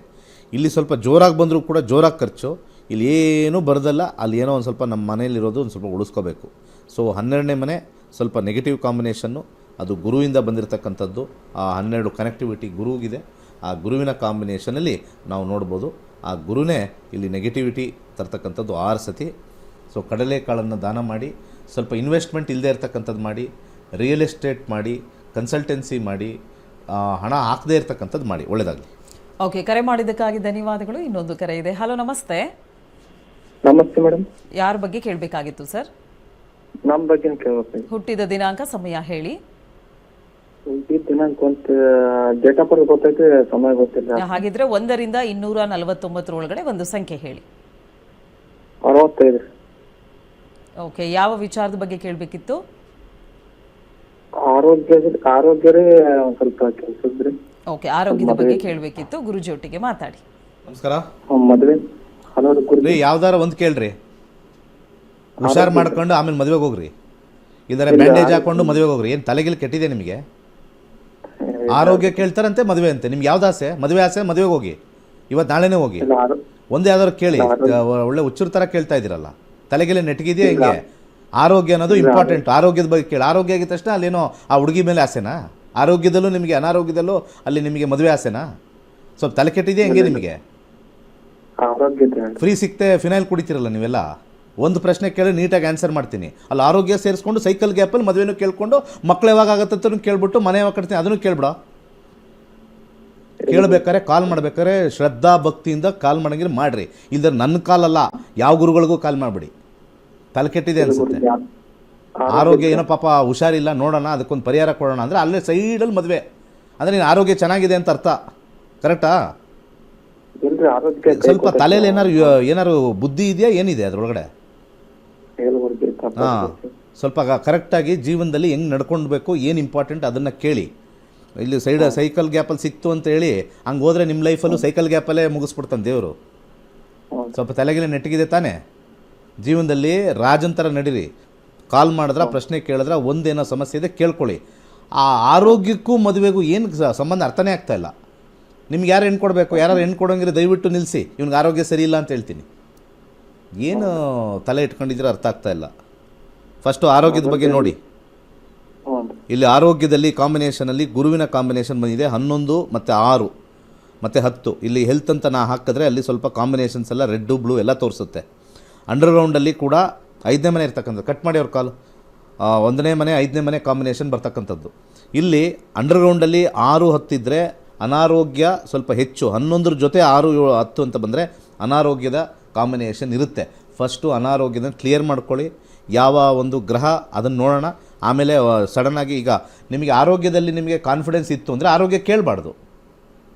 ಇಲ್ಲಿ ಸ್ವಲ್ಪ ಜೋರಾಗಿ ಬಂದರೂ ಕೂಡ ಜೋರಾಗಿ ಖರ್ಚು. ಇಲ್ಲಿ ಏನೂ ಬರೋದಲ್ಲ, ಅಲ್ಲಿ ಏನೋ ಒಂದು ಸ್ವಲ್ಪ ನಮ್ಮ ಮನೆಯಲ್ಲಿರೋದು ಒಂದು ಸ್ವಲ್ಪ ಉಳಿಸ್ಕೋಬೇಕು. ಸೊ 12ನೇ ಮನೆ ಸ್ವಲ್ಪ ನೆಗೆಟಿವ್ ಕಾಂಬಿನೇಷನ್ನು, ಅದು ಗುರುವಿಂದ ಬಂದಿರತಕ್ಕಂಥದ್ದು. ಆ 12 ಕನೆಕ್ಟಿವಿಟಿ ಗುರುವಿಗಿದೆ. ಆ ಗುರುವಿನ ಕಾಂಬಿನೇಷನಲ್ಲಿ ನಾವು ನೋಡ್ಬೋದು. ಆ ಗುರುನೇ ಇಲ್ಲಿ ನೆಗೆಟಿವಿಟಿ ತರ್ತಕ್ಕಂಥದ್ದು 6 ಸತಿ. ಸೊ ಕಡಲೆಕಾಳನ್ನು ದಾನ ಮಾಡಿ, ಸ್ವಲ್ಪ ಇನ್ವೆಸ್ಟ್ಮೆಂಟ್ ಇಲ್ಲದೆ ಇರ್ತಕ್ಕಂಥದ್ದು ಮಾಡಿ, ರಿಯಲ್ ಎಸ್ಟೇಟ್ ಮಾಡಿ, ಕನ್ಸಲ್ಟೆನ್ಸಿ ಮಾಡಿ, ಹಣ ಹಾಕದೇ ಇರ್ತಕ್ಕಂಥದ್ದು ಮಾಡಿ. ಒಳ್ಳೆಯದಾಗಲಿ. ಓಕೆ, ಕರೆ ಮಾಡಿದ್ದಕ್ಕಾಗಿ ಧನ್ಯವಾದಗಳು. ಇನ್ನೊಂದು ಕರೆ ಇದೆ. ಹಲೋ, ನಮಸ್ತೆ. ನಮಸ್ತೆ ಮೇಡಮ್. ಯಾರ ಬಗ್ಗೆ ಕೇಳಬೇಕಾಗಿತ್ತು ಸರ್? ನಮ್ಮ ಬಗ್ಗೆ ಕೇಳಬೇಕು. ಹುಟ್ಟಿದ ದಿನಾಂಕ, ಸಮಯ ಹೇಳಿ. ದಿನಾಂಕ ಡೇಟ್ ಆಫ್ ಬರ್ತ್ ಗೊತ್ತೈತೆ, ಸಮಯ ಗೊತ್ತಿಲ್ಲ. ಹಾಗಿದ್ರೆ 1ರಿಂದ 249 ಒಳಗಡೆ ಒಂದು ಸಂಖ್ಯೆ ಹೇಳಿ. 65. ಓಕೆ, ಯಾವ ವಿಚಾರದ ಬಗ್ಗೆ ಕೇಳಬೇಕಿತ್ತು? ಆರೋಗ್ಯರೇ ಒಂದು ಸ್ವಲ್ಪ ಕೆಲಸದ್ರಿ. ಓಕೆ, ಆರೋಗ್ಯದ ಬಗ್ಗೆ ಕೇಳಬೇಕಿತ್ತು. ಗುರುಜಿ ಒಟ್ಟಿಗೆ ಮಾತಾಡಿ. ನಮಸ್ಕಾರ. ಮದುವೆ. ಹಲೋ ರೀ, ಯಾವ್ದಾರ ಒಂದು ಕೇಳ್ರಿ. ಹುಷಾರು ಮಾಡ್ಕೊಂಡು ಆಮೇಲೆ ಮದುವೆಗೆ ಹೋಗ್ರಿ. ಇಲ್ದಾರೆ ಬ್ಯಾಂಡೇಜ್ ಹಾಕೊಂಡು ಮದುವೆಗೆ ಹೋಗ್ರಿ. ಏನು ತಲೆಗಿಲ್ ಕೆಟ್ಟಿದೆ ನಿಮಗೆ? ಆರೋಗ್ಯ ಕೇಳ್ತಾರಂತೆ, ಮದುವೆ ಅಂತೆ. ನಿಮ್ಗೆ ಯಾವ್ದು ಆಸೆ? ಮದುವೆ ಆಸೆ, ಮದುವೆಗೆ ಹೋಗಿ. ಇವತ್ತು ನಾಳೆನೇ ಹೋಗಿ. ಒಂದೇ ಯಾವ್ದಾದ್ರು ಕೇಳಿ. ಒಳ್ಳೆ ಹುಚ್ಚರ ಥರ ಕೇಳ್ತಾ ಇದ್ದೀರಲ್ಲ, ತಲೆಗೆಲ್ಲ ನೆಟ್ಗಿದೆಯಾ ಹಿಂಗೆ? ಆರೋಗ್ಯ ಅನ್ನೋದು ಇಂಪಾರ್ಟೆಂಟ್. ಆರೋಗ್ಯದ ಬಗ್ಗೆ ಕೇಳಿ. ಆರೋಗ್ಯ ಆಗಿದ ತಕ್ಷಣ ಅಲ್ಲೇನೋ ಆ ಹುಡುಗಿ ಮೇಲೆ ಆಸೆನಾ? ಆರೋಗ್ಯದಲ್ಲೂ ನಿಮಗೆ, ಅನಾರೋಗ್ಯದಲ್ಲೂ ಅಲ್ಲಿ ನಿಮಗೆ ಮದುವೆ ಆಸೆನಾ? ಸ್ವಲ್ಪ ತಲೆ ಕೆಟ್ಟಿದೆಯಾ ಹೆಂಗೆ ನಿಮಗೆ? ಫ್ರೀ ಸಿಕ್ತೆ ಫಿನೈಲ್ ಕುಡಿತೀರಲ್ಲ ನೀವೆಲ್ಲ. ಒಂದು ಪ್ರಶ್ನೆ ಕೇಳಿ ನೀಟಾಗಿ ಆನ್ಸರ್ ಮಾಡ್ತೀನಿ. ಅಲ್ಲಿ ಆರೋಗ್ಯ ಸೇರಿಸ್ಕೊಂಡು ಸೈಕಲ್ ಗ್ಯಾಪಲ್ಲಿ ಮದುವೆನೂ ಕೇಳ್ಕೊಂಡು ಮಕ್ಳು ಯಾವಾಗ ಆಗತ್ತಂತ ಕೇಳ್ಬಿಟ್ಟು ಮನೆ ಯಾವಾಗ ಕಟ್ತೀನಿ ಅದನ್ನು ಕೇಳ್ಬಿಡ. ಕೇಳಬೇಕಾರೆ ಕಾಲ್ ಮಾಡ್ಬೇಕಾದ್ರೆ ಶ್ರದ್ಧಾ ಭಕ್ತಿಯಿಂದ ಕಾಲ್ ಮಾಡಂಗಿದ್ರೆ ಮಾಡಿರಿ. ಇಲ್ದ್ರೆ ನನ್ನ ಕಾಲಲ್ಲ, ಯಾವ ಗುರುಗಳಿಗೂ ಕಾಲ್ ಮಾಡಿಬಿಡಿ. ತಲೆ ಕೆಟ್ಟಿದೆ ಅನಿಸುತ್ತೆ. ಗುರುಜಿ ಆರೋಗ್ಯ ಏನೋ ಪಾಪ ಹುಷಾರಿಲ್ಲ, ನೋಡೋಣ ಅದಕ್ಕೊಂದು ಪರಿಹಾರ ಕೊಡೋಣ ಅಂದರೆ ಅಲ್ಲೇ ಸೈಡಲ್ಲಿ ಮದುವೆ ಅಂದರೆ ನೀನು ಆರೋಗ್ಯ ಚೆನ್ನಾಗಿದೆ ಅಂತ ಅರ್ಥ. ಕರೆಕ್ಟಾ? ಇಲ್ರಿ ಆರೋಗ್ಯ ಸ್ವಲ್ಪ ತಲೆಯಲ್ಲಿ ಏನಾರು ಬುದ್ಧಿ ಇದೆಯಾ, ಏನಿದೆ ಅದರೊಳಗಡೆ? ಗುರುಜಿ ಹಾಂ, ಸ್ವಲ್ಪ ಕರೆಕ್ಟಾಗಿ ಜೀವನದಲ್ಲಿ ಹೆಂಗೆ ನಡ್ಕೊಳ್ಬೇಕು, ಏನು ಇಂಪಾರ್ಟೆಂಟ್ ಅದನ್ನು ಕೇಳಿ. ಇಲ್ಲಿ ಸೈಕಲ್ ಗ್ಯಾಪಲ್ಲಿ ಸಿಕ್ತು ಅಂತ ಹೇಳಿ ಹಂಗೆ ಹೋದರೆ ನಿಮ್ಮ ಲೈಫಲ್ಲೂ ಸೈಕಲ್ ಗ್ಯಾಪಲ್ಲೇ ಮುಗಿಸ್ಬಿಡ್ತಾನೆ ದೇವರು. ಸ್ವಲ್ಪ ತಲೆಗೆಲ್ಲ ನೆಟ್ಟಿಗಿದೆ ತಾನೇ? ಜೀವನದಲ್ಲಿ ರಾಜಂತರ ನಡೀರಿ. ಕಾಲ್ ಮಾಡಿದ್ರೆ ಪ್ರಶ್ನೆ ಕೇಳಿದ್ರೆ ಒಂದೇನೋ ಸಮಸ್ಯೆ ಇದೆ ಕೇಳ್ಕೊಳ್ಳಿ. ಆ ಆರೋಗ್ಯಕ್ಕೂ ಮದುವೆಗೂ ಏನು ಸಂಬಂಧ ಅರ್ಥನೇ ಆಗ್ತಾ ಇಲ್ಲ. ನಿಮ್ಗೆ ಯಾರು ಹೆಣ್ಣು ಕೊಡಬೇಕು, ಯಾರು ಹೆಣ್ಣು ಕೊಡೋಂಗಿದ್ರೆ ದಯವಿಟ್ಟು ನಿಲ್ಲಿಸಿ, ಇವ್ನಿಗೆ ಆರೋಗ್ಯ ಸರಿ ಇಲ್ಲ ಅಂತ ಹೇಳ್ತೀನಿ. ಏನು ತಲೆ ಇಟ್ಕೊಂಡಿದ್ರೆ ಅರ್ಥ ಆಗ್ತಾ ಇಲ್ಲ. ಫಸ್ಟು ಆರೋಗ್ಯದ ಬಗ್ಗೆ ನೋಡಿ. ಇಲ್ಲಿ ಆರೋಗ್ಯದಲ್ಲಿ ಕಾಂಬಿನೇಷನಲ್ಲಿ ಗುರುವಿನ ಕಾಂಬಿನೇಷನ್ ಬಂದಿದೆ 11 ಮತ್ತು 6 ಮತ್ತು 10. ಇಲ್ಲಿ ಹೆಲ್ತ್ ಅಂತ ನಾ ಹಾಕಿದ್ರೆ ಅಲ್ಲಿ ಸ್ವಲ್ಪ ಕಾಂಬಿನೇಷನ್ಸ್ ಎಲ್ಲ ರೆಡ್ಡು ಬ್ಲೂ ಎಲ್ಲ ತೋರಿಸುತ್ತೆ. ಅಂಡರ್ಗ್ರೌಂಡಲ್ಲಿ ಕೂಡ 5ನೇ ಮನೆ ಇರ್ತಕ್ಕಂಥದ್ದು. ಕಟ್ ಮಾಡಿ ಅವ್ರ ಕಾಲು 1ನೇ ಮನೆ 5ನೇ ಮನೆ ಕಾಂಬಿನೇಷನ್ ಬರ್ತಕ್ಕಂಥದ್ದು. ಇಲ್ಲಿ ಅಂಡರ್ಗ್ರೌಂಡಲ್ಲಿ 6, 10 ಇದ್ದರೆ ಅನಾರೋಗ್ಯ ಸ್ವಲ್ಪ ಹೆಚ್ಚು. 11 ಜೊತೆ 6, 7, 10 ಅಂತ ಬಂದರೆ ಅನಾರೋಗ್ಯದ ಕಾಂಬಿನೇಷನ್ ಇರುತ್ತೆ. ಫಸ್ಟು ಅನಾರೋಗ್ಯದ ಕ್ಲಿಯರ್ ಮಾಡ್ಕೊಳ್ಳಿ. ಯಾವ ಒಂದು ಗ್ರಹ ಅದನ್ನು ನೋಡೋಣ. ಆಮೇಲೆ ಸಡನ್ನಾಗಿ ಈಗ ನಿಮಗೆ ಆರೋಗ್ಯದಲ್ಲಿ ನಿಮಗೆ ಕಾನ್ಫಿಡೆನ್ಸ್ ಇತ್ತು ಅಂದರೆ ಆರೋಗ್ಯ ಕೇಳಬಾರ್ದು,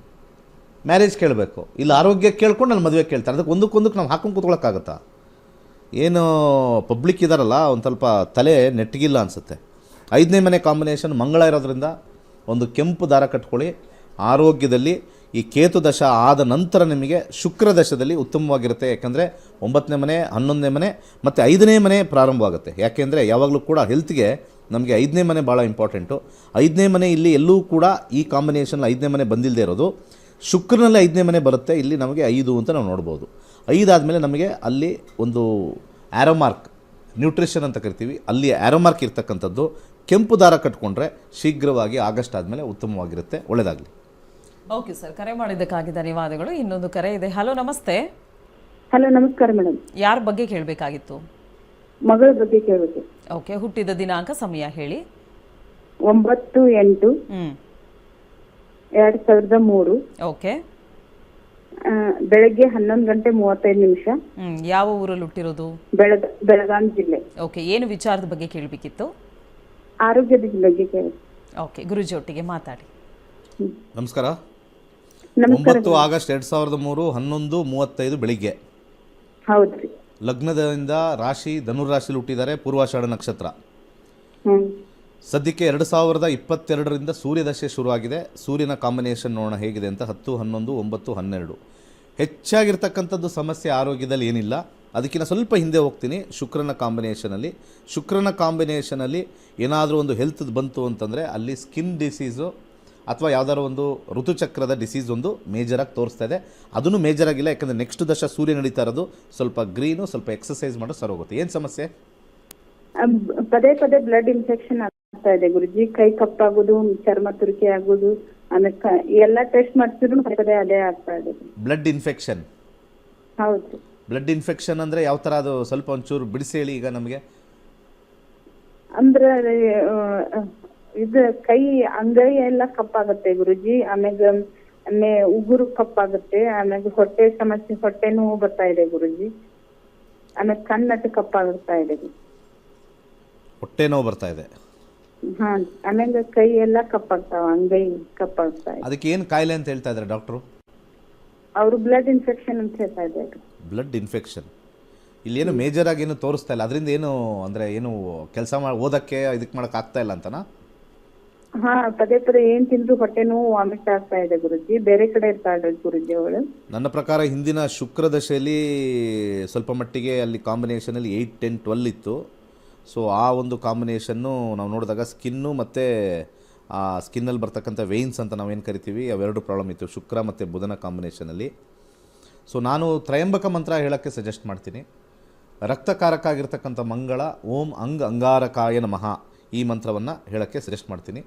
ಮ್ಯಾರೇಜ್ ಕೇಳಬೇಕು. ಇಲ್ಲ ಆರೋಗ್ಯ ಕೇಳ್ಕೊಂಡು ನಾನು ಮದುವೆ ಕೇಳ್ತಾರೆ. ಅದಕ್ಕೆ ಒಂದಕ್ಕೊಂದಕ್ಕೆ ನಾವು ಹಾಕೊಂಡು ಕೂತ್ಕೊಳ್ಳೋಕ್ಕಾಗತ್ತಾ? ಏನು ಪಬ್ಲಿಕ್ ಇದ್ದಾರಲ್ಲ ಒಂದು ಸ್ವಲ್ಪ ತಲೆ ನೆಟ್ಟಿಗಿಲ್ಲ ಅನಿಸುತ್ತೆ. 5ನೇ ಮನೆ ಕಾಂಬಿನೇಷನ್ ಮಂಗಳ ಇರೋದ್ರಿಂದ ಒಂದು ಕೆಂಪು ದಾರ ಕಟ್ಕೊಳ್ಳಿ. ಆರೋಗ್ಯದಲ್ಲಿ ಈ ಕೇತು ದಶ ಆದ ನಂತರ ನಿಮಗೆ ಶುಕ್ರ ದಶದಲ್ಲಿ ಉತ್ತಮವಾಗಿರುತ್ತೆ. ಯಾಕಂದರೆ 9ನೇ ಮನೆ 11ನೇ ಮನೆ ಮತ್ತು 5ನೇ ಮನೆ ಪ್ರಾರಂಭವಾಗುತ್ತೆ. ಯಾಕೆಂದರೆ ಯಾವಾಗಲೂ ಕೂಡ ಹೆಲ್ತ್ಗೆ ನಮಗೆ 5ನೇ ಮನೆ ಭಾಳ ಇಂಪಾರ್ಟೆಂಟು. 5ನೇ ಮನೆ ಇಲ್ಲಿ ಎಲ್ಲೂ ಕೂಡ ಈ ಕಾಂಬಿನೇಷನ್ 5ನೇ ಮನೆ ಬಂದಿಲ್ಲದೆ ಇರೋದು. ಶುಕ್ರನಲ್ಲಿ 5ನೇ ಮನೆ ಬರುತ್ತೆ. ಇಲ್ಲಿ ನಮಗೆ 5 ಅಂತ ನಾವು ನೋಡ್ಬೋದು. 5 ಆದಮೇಲೆ ನಮಗೆ ಅಲ್ಲಿ ಒಂದು ಆ್ಯರೋಮಾರ್ಕ್ ನ್ಯೂಟ್ರಿಷನ್ ಅಂತ ಕರಿತೀವಿ, ಅಲ್ಲಿ ಆ್ಯರೋಮಾರ್ಕ್ ಇರ್ತಕ್ಕಂಥದ್ದು. ಕೆಂಪು ದಾರ ಕಟ್ಕೊಂಡ್ರೆ ಶೀಘ್ರವಾಗಿ ಆಗಸ್ಟ್ ಆದಮೇಲೆ ಉತ್ತಮವಾಗಿರುತ್ತೆ. ಒಳ್ಳೆಯದಾಗಲಿ. ಓಕೆ ಸರ್, ಕರೆ ಮಾಡಿದ್ದಕ್ಕಾಗಿ ಧನ್ಯವಾದಗಳು. ಇನ್ನೊಂದು ಕರೆ ಇದೆ. ಹಲೋ, ನಮಸ್ತೆ. ಹಲೋ, ನಮಸ್ಕಾರ ಮೇಡಮ್. ಯಾರ ಬಗ್ಗೆ ಕೇಳಬೇಕಾಗಿತ್ತು? ಮಗಳ ಬಗ್ಗೆ ಕೇಳಬೇಕು. ಓಕೆ, ಹುಟ್ಟಿದ ದಿನಾಂಕ ಸಮಯ ಹೇಳಿ. 9/8/2003. ಓಕೆ. ಬೆಳಗ್ಗೆ 11:35. ಯಾವ ಊರಲ್ಲಿ ಹುಟ್ಟಿರೋದು? ಬೆಳಗಾಂ ಜಿಲ್ಲೆ. ಓಕೆ, ಏನು ವಿಚಾರದ ಬಗ್ಗೆ ಕೇಳಬೇಕಿತ್ತು? ಆರೋಗ್ಯದ ಬಗ್ಗೆ ಕೇಳಿ. ಓಕೆ, ಗುರುಜಿ ಒಟ್ಟಿಗೆ ಮಾತಾಡಿ. ನಮಸ್ಕಾರ. ನಮಸ್ಕಾರ. 9 ಆಗಸ್ಟ್ 2003 11:35 ಬೆಳಿಗ್ಗೆ. ಹೌದ್ರಿ. ಲಗ್ನದಿಂದ ರಾಶಿ ಧನುರಾಶಿಲಿ ಹುಟ್ಟಿದ್ದಾರೆ. ಪೂರ್ವಾಷಾಢ ನಕ್ಷತ್ರ. ಹ್ಮ್. ಸದ್ಯಕ್ಕೆ 2022ರಿಂದ ಸೂರ್ಯದಶೆ ಶುರುವಾಗಿದೆ. ಸೂರ್ಯನ ಕಾಂಬಿನೇಷನ್ ನೋಡೋಣ ಹೇಗಿದೆ ಅಂತ. 10, 11, 9, 12. ಹೆಚ್ಚಾಗಿರ್ತಕ್ಕಂಥದ್ದು ಸಮಸ್ಯೆ ಆರೋಗ್ಯದಲ್ಲಿ ಏನಿಲ್ಲ. ಅದಕ್ಕಿಂತ ಸ್ವಲ್ಪ ಹಿಂದೆ ಹೋಗ್ತೀನಿ. ಶುಕ್ರನ ಕಾಂಬಿನೇಷನಲ್ಲಿ ಏನಾದರೂ ಒಂದು ಹೆಲ್ತ್ ಬಂತು ಅಂತಂದರೆ ಅಲ್ಲಿ ಸ್ಕಿನ್ ಡಿಸೀಸು ಅಥವಾ ಯಾವುದಾದ್ರು ಒಂದು ಋತುಚಕ್ರದ ಡಿಸೀಸ್ ಒಂದು ಮೇಜರಾಗಿ ತೋರಿಸ್ತಾ ಇದೆ. ಅದನ್ನು ಮೇಜರಾಗಿಲ್ಲ, ಯಾಕಂದರೆ ನೆಕ್ಸ್ಟ್ ದಶ ಸೂರ್ಯ ನಡೀತಾ ಇರೋದು. ಸ್ವಲ್ಪ ಗ್ರೀನು, ಸ್ವಲ್ಪ ಎಕ್ಸಸೈಸ್ ಮಾಡೋ ಸರ್ ಹೋಗುತ್ತೆ. ಏನು ಸಮಸ್ಯೆ? ಪದೇ ಪದೇ ಬ್ಲಡ್ ಇನ್ಫೆಕ್ಷನ್ ಆಗ್ತಾ ಇದೆ ಗುರುಜಿ. ಕೈ ಕಪ್ಪಾಗೋದು, ಚರ್ಮ ತುರಿಕೆ ಆಗೋದು, ಆಮೇಲೆ ಎಲ್ಲ ಟೆಸ್ಟ್ ಮಾಡ್ತಿದ್ರು ಪದೇ ಪದೇ ಅದೇ ಆಗ್ತಾ ಇದೆ. Blood infection? ಹೌದು. ಬ್ಲಡ್ ಇನ್ಫೆಕ್ಷನ್ ಅಂದರೆ ಯಾವ ಥರ? ಅದು ಸ್ವಲ್ಪ ಒಂಚೂರು ಬಿಡಿಸಿ ಹೇಳಿ ಈಗ ನಮಗೆ. ಅಂದ್ರೆ ಇದು ಕೈ ಅಂಗೈ ಎಲ್ಲ ಕಪ್ಪಾಗುತ್ತೆ ಗುರುಜಿ. ಆಮೇಲೆ ಉಗುರು ಕಪ್ಪಾಗುತ್ತೆ. ಆಮೇಲೆ ಹೊಟ್ಟೆ ಸಮಸ್ಯೆ, ಹೊಟ್ಟೆ ನೋವು ಬರ್ತಾ ಇದೆ ಗುರುಜಿ. ಆಮೇಲೆ ಕಣ್ಣಟ್ಟು ಕಪ್ಪಾಗ್ತಾ ಇದೆ. ಹೊಟ್ಟೆ ನೋವು ಬರ್ತಾ ಇದೆ? ಹಾ. ಆಮೇಲೆ ಕೈ ಎಲ್ಲ ಕಪ್ಪಾಗ್ತಾವ, ಅಂಗೈ ಕಪ್ಪಾಗ್ತಾ ಇದೆ. ಅದಕ್ಕೆ ಏನು ಕಾಯಿಲೆ ಅಂತ ಹೇಳ್ತಾ ಇದ್ದಾರೆ ಡಾಕ್ಟ್ರು? ಅವರು ಬ್ಲಡ್ ಇನ್ಫೆಕ್ಷನ್ ಅಂತ ಹೇಳ್ತಾ ಇದ್ದಾರೆ. ಬ್ಲಡ್ ಇನ್ಫೆಕ್ಷನ್ ಇಲ್ಲೇನು ಮೇಜರಾಗಿ ಏನು ತೋರಿಸ್ತಾ ಇಲ್ಲ. ಅದರಿಂದ ಏನು ಅಂದರೆ ಏನು ಕೆಲಸ ಓದೋಕ್ಕೆ ಇದಕ್ಕೆ ಮಾಡೋಕ್ಕೆ ಆಗ್ತಾ ಇಲ್ಲ ಅಂತನಾ? ಹಾ, ಪದೇ ಪದೇ ಏನ್ ತಿಂದ್ರು ಹೊಟ್ಟೆ ನೋವು, ವಾಮಿಟ್ ಆಗ್ತಾ ಇದೆ ಗುರುಜಿ. ಬೇರೆ ಕಡೆ ಇರ್ತಾಳೆ ಗುರುಜಿ ಅವಳು. ನನ್ನ ಪ್ರಕಾರ ಹಿಂದಿನ ಶುಕ್ರ ದಶೆಯಲ್ಲಿ ಸ್ವಲ್ಪ ಮಟ್ಟಿಗೆ ಅಲ್ಲಿ ಕಾಂಬಿನೇಷನಲ್ಲಿ 8, 10, 12 ಇತ್ತು. ಸೊ ಆ ಒಂದು ಕಾಂಬಿನೇಷನ್ನು ನಾವು ನೋಡಿದಾಗ ಸ್ಕಿನ್ನು ಮತ್ತು ಆ ಸ್ಕಿನ್ನಲ್ಲಿ ಬರ್ತಕ್ಕಂಥ ವೇನ್ಸ್ ಅಂತ ನಾವೇನು ಕರಿತೀವಿ, ಅವೆರಡು ಪ್ರಾಬ್ಲಮ್ ಇತ್ತು ಶುಕ್ರ ಮತ್ತು ಬುಧನ ಕಾಂಬಿನೇಷನಲ್ಲಿ. ಸೊ ನಾನು ತ್ರಯಂಬಕ ಮಂತ್ರ ಹೇಳೋಕ್ಕೆ ಸಜೆಸ್ಟ್ ಮಾಡ್ತೀನಿ. ರಕ್ತಕಾರಕ ಆಗಿರ್ತಕ್ಕಂಥ ಮಂಗಳ ಓಂ ಅಂಗಾರಕಾಯ ನಮಃ ಈ ಮಂತ್ರವನ್ನು ಹೇಳೋಕ್ಕೆ ಸಜೆಸ್ಟ್ ಮಾಡ್ತೀನಿ.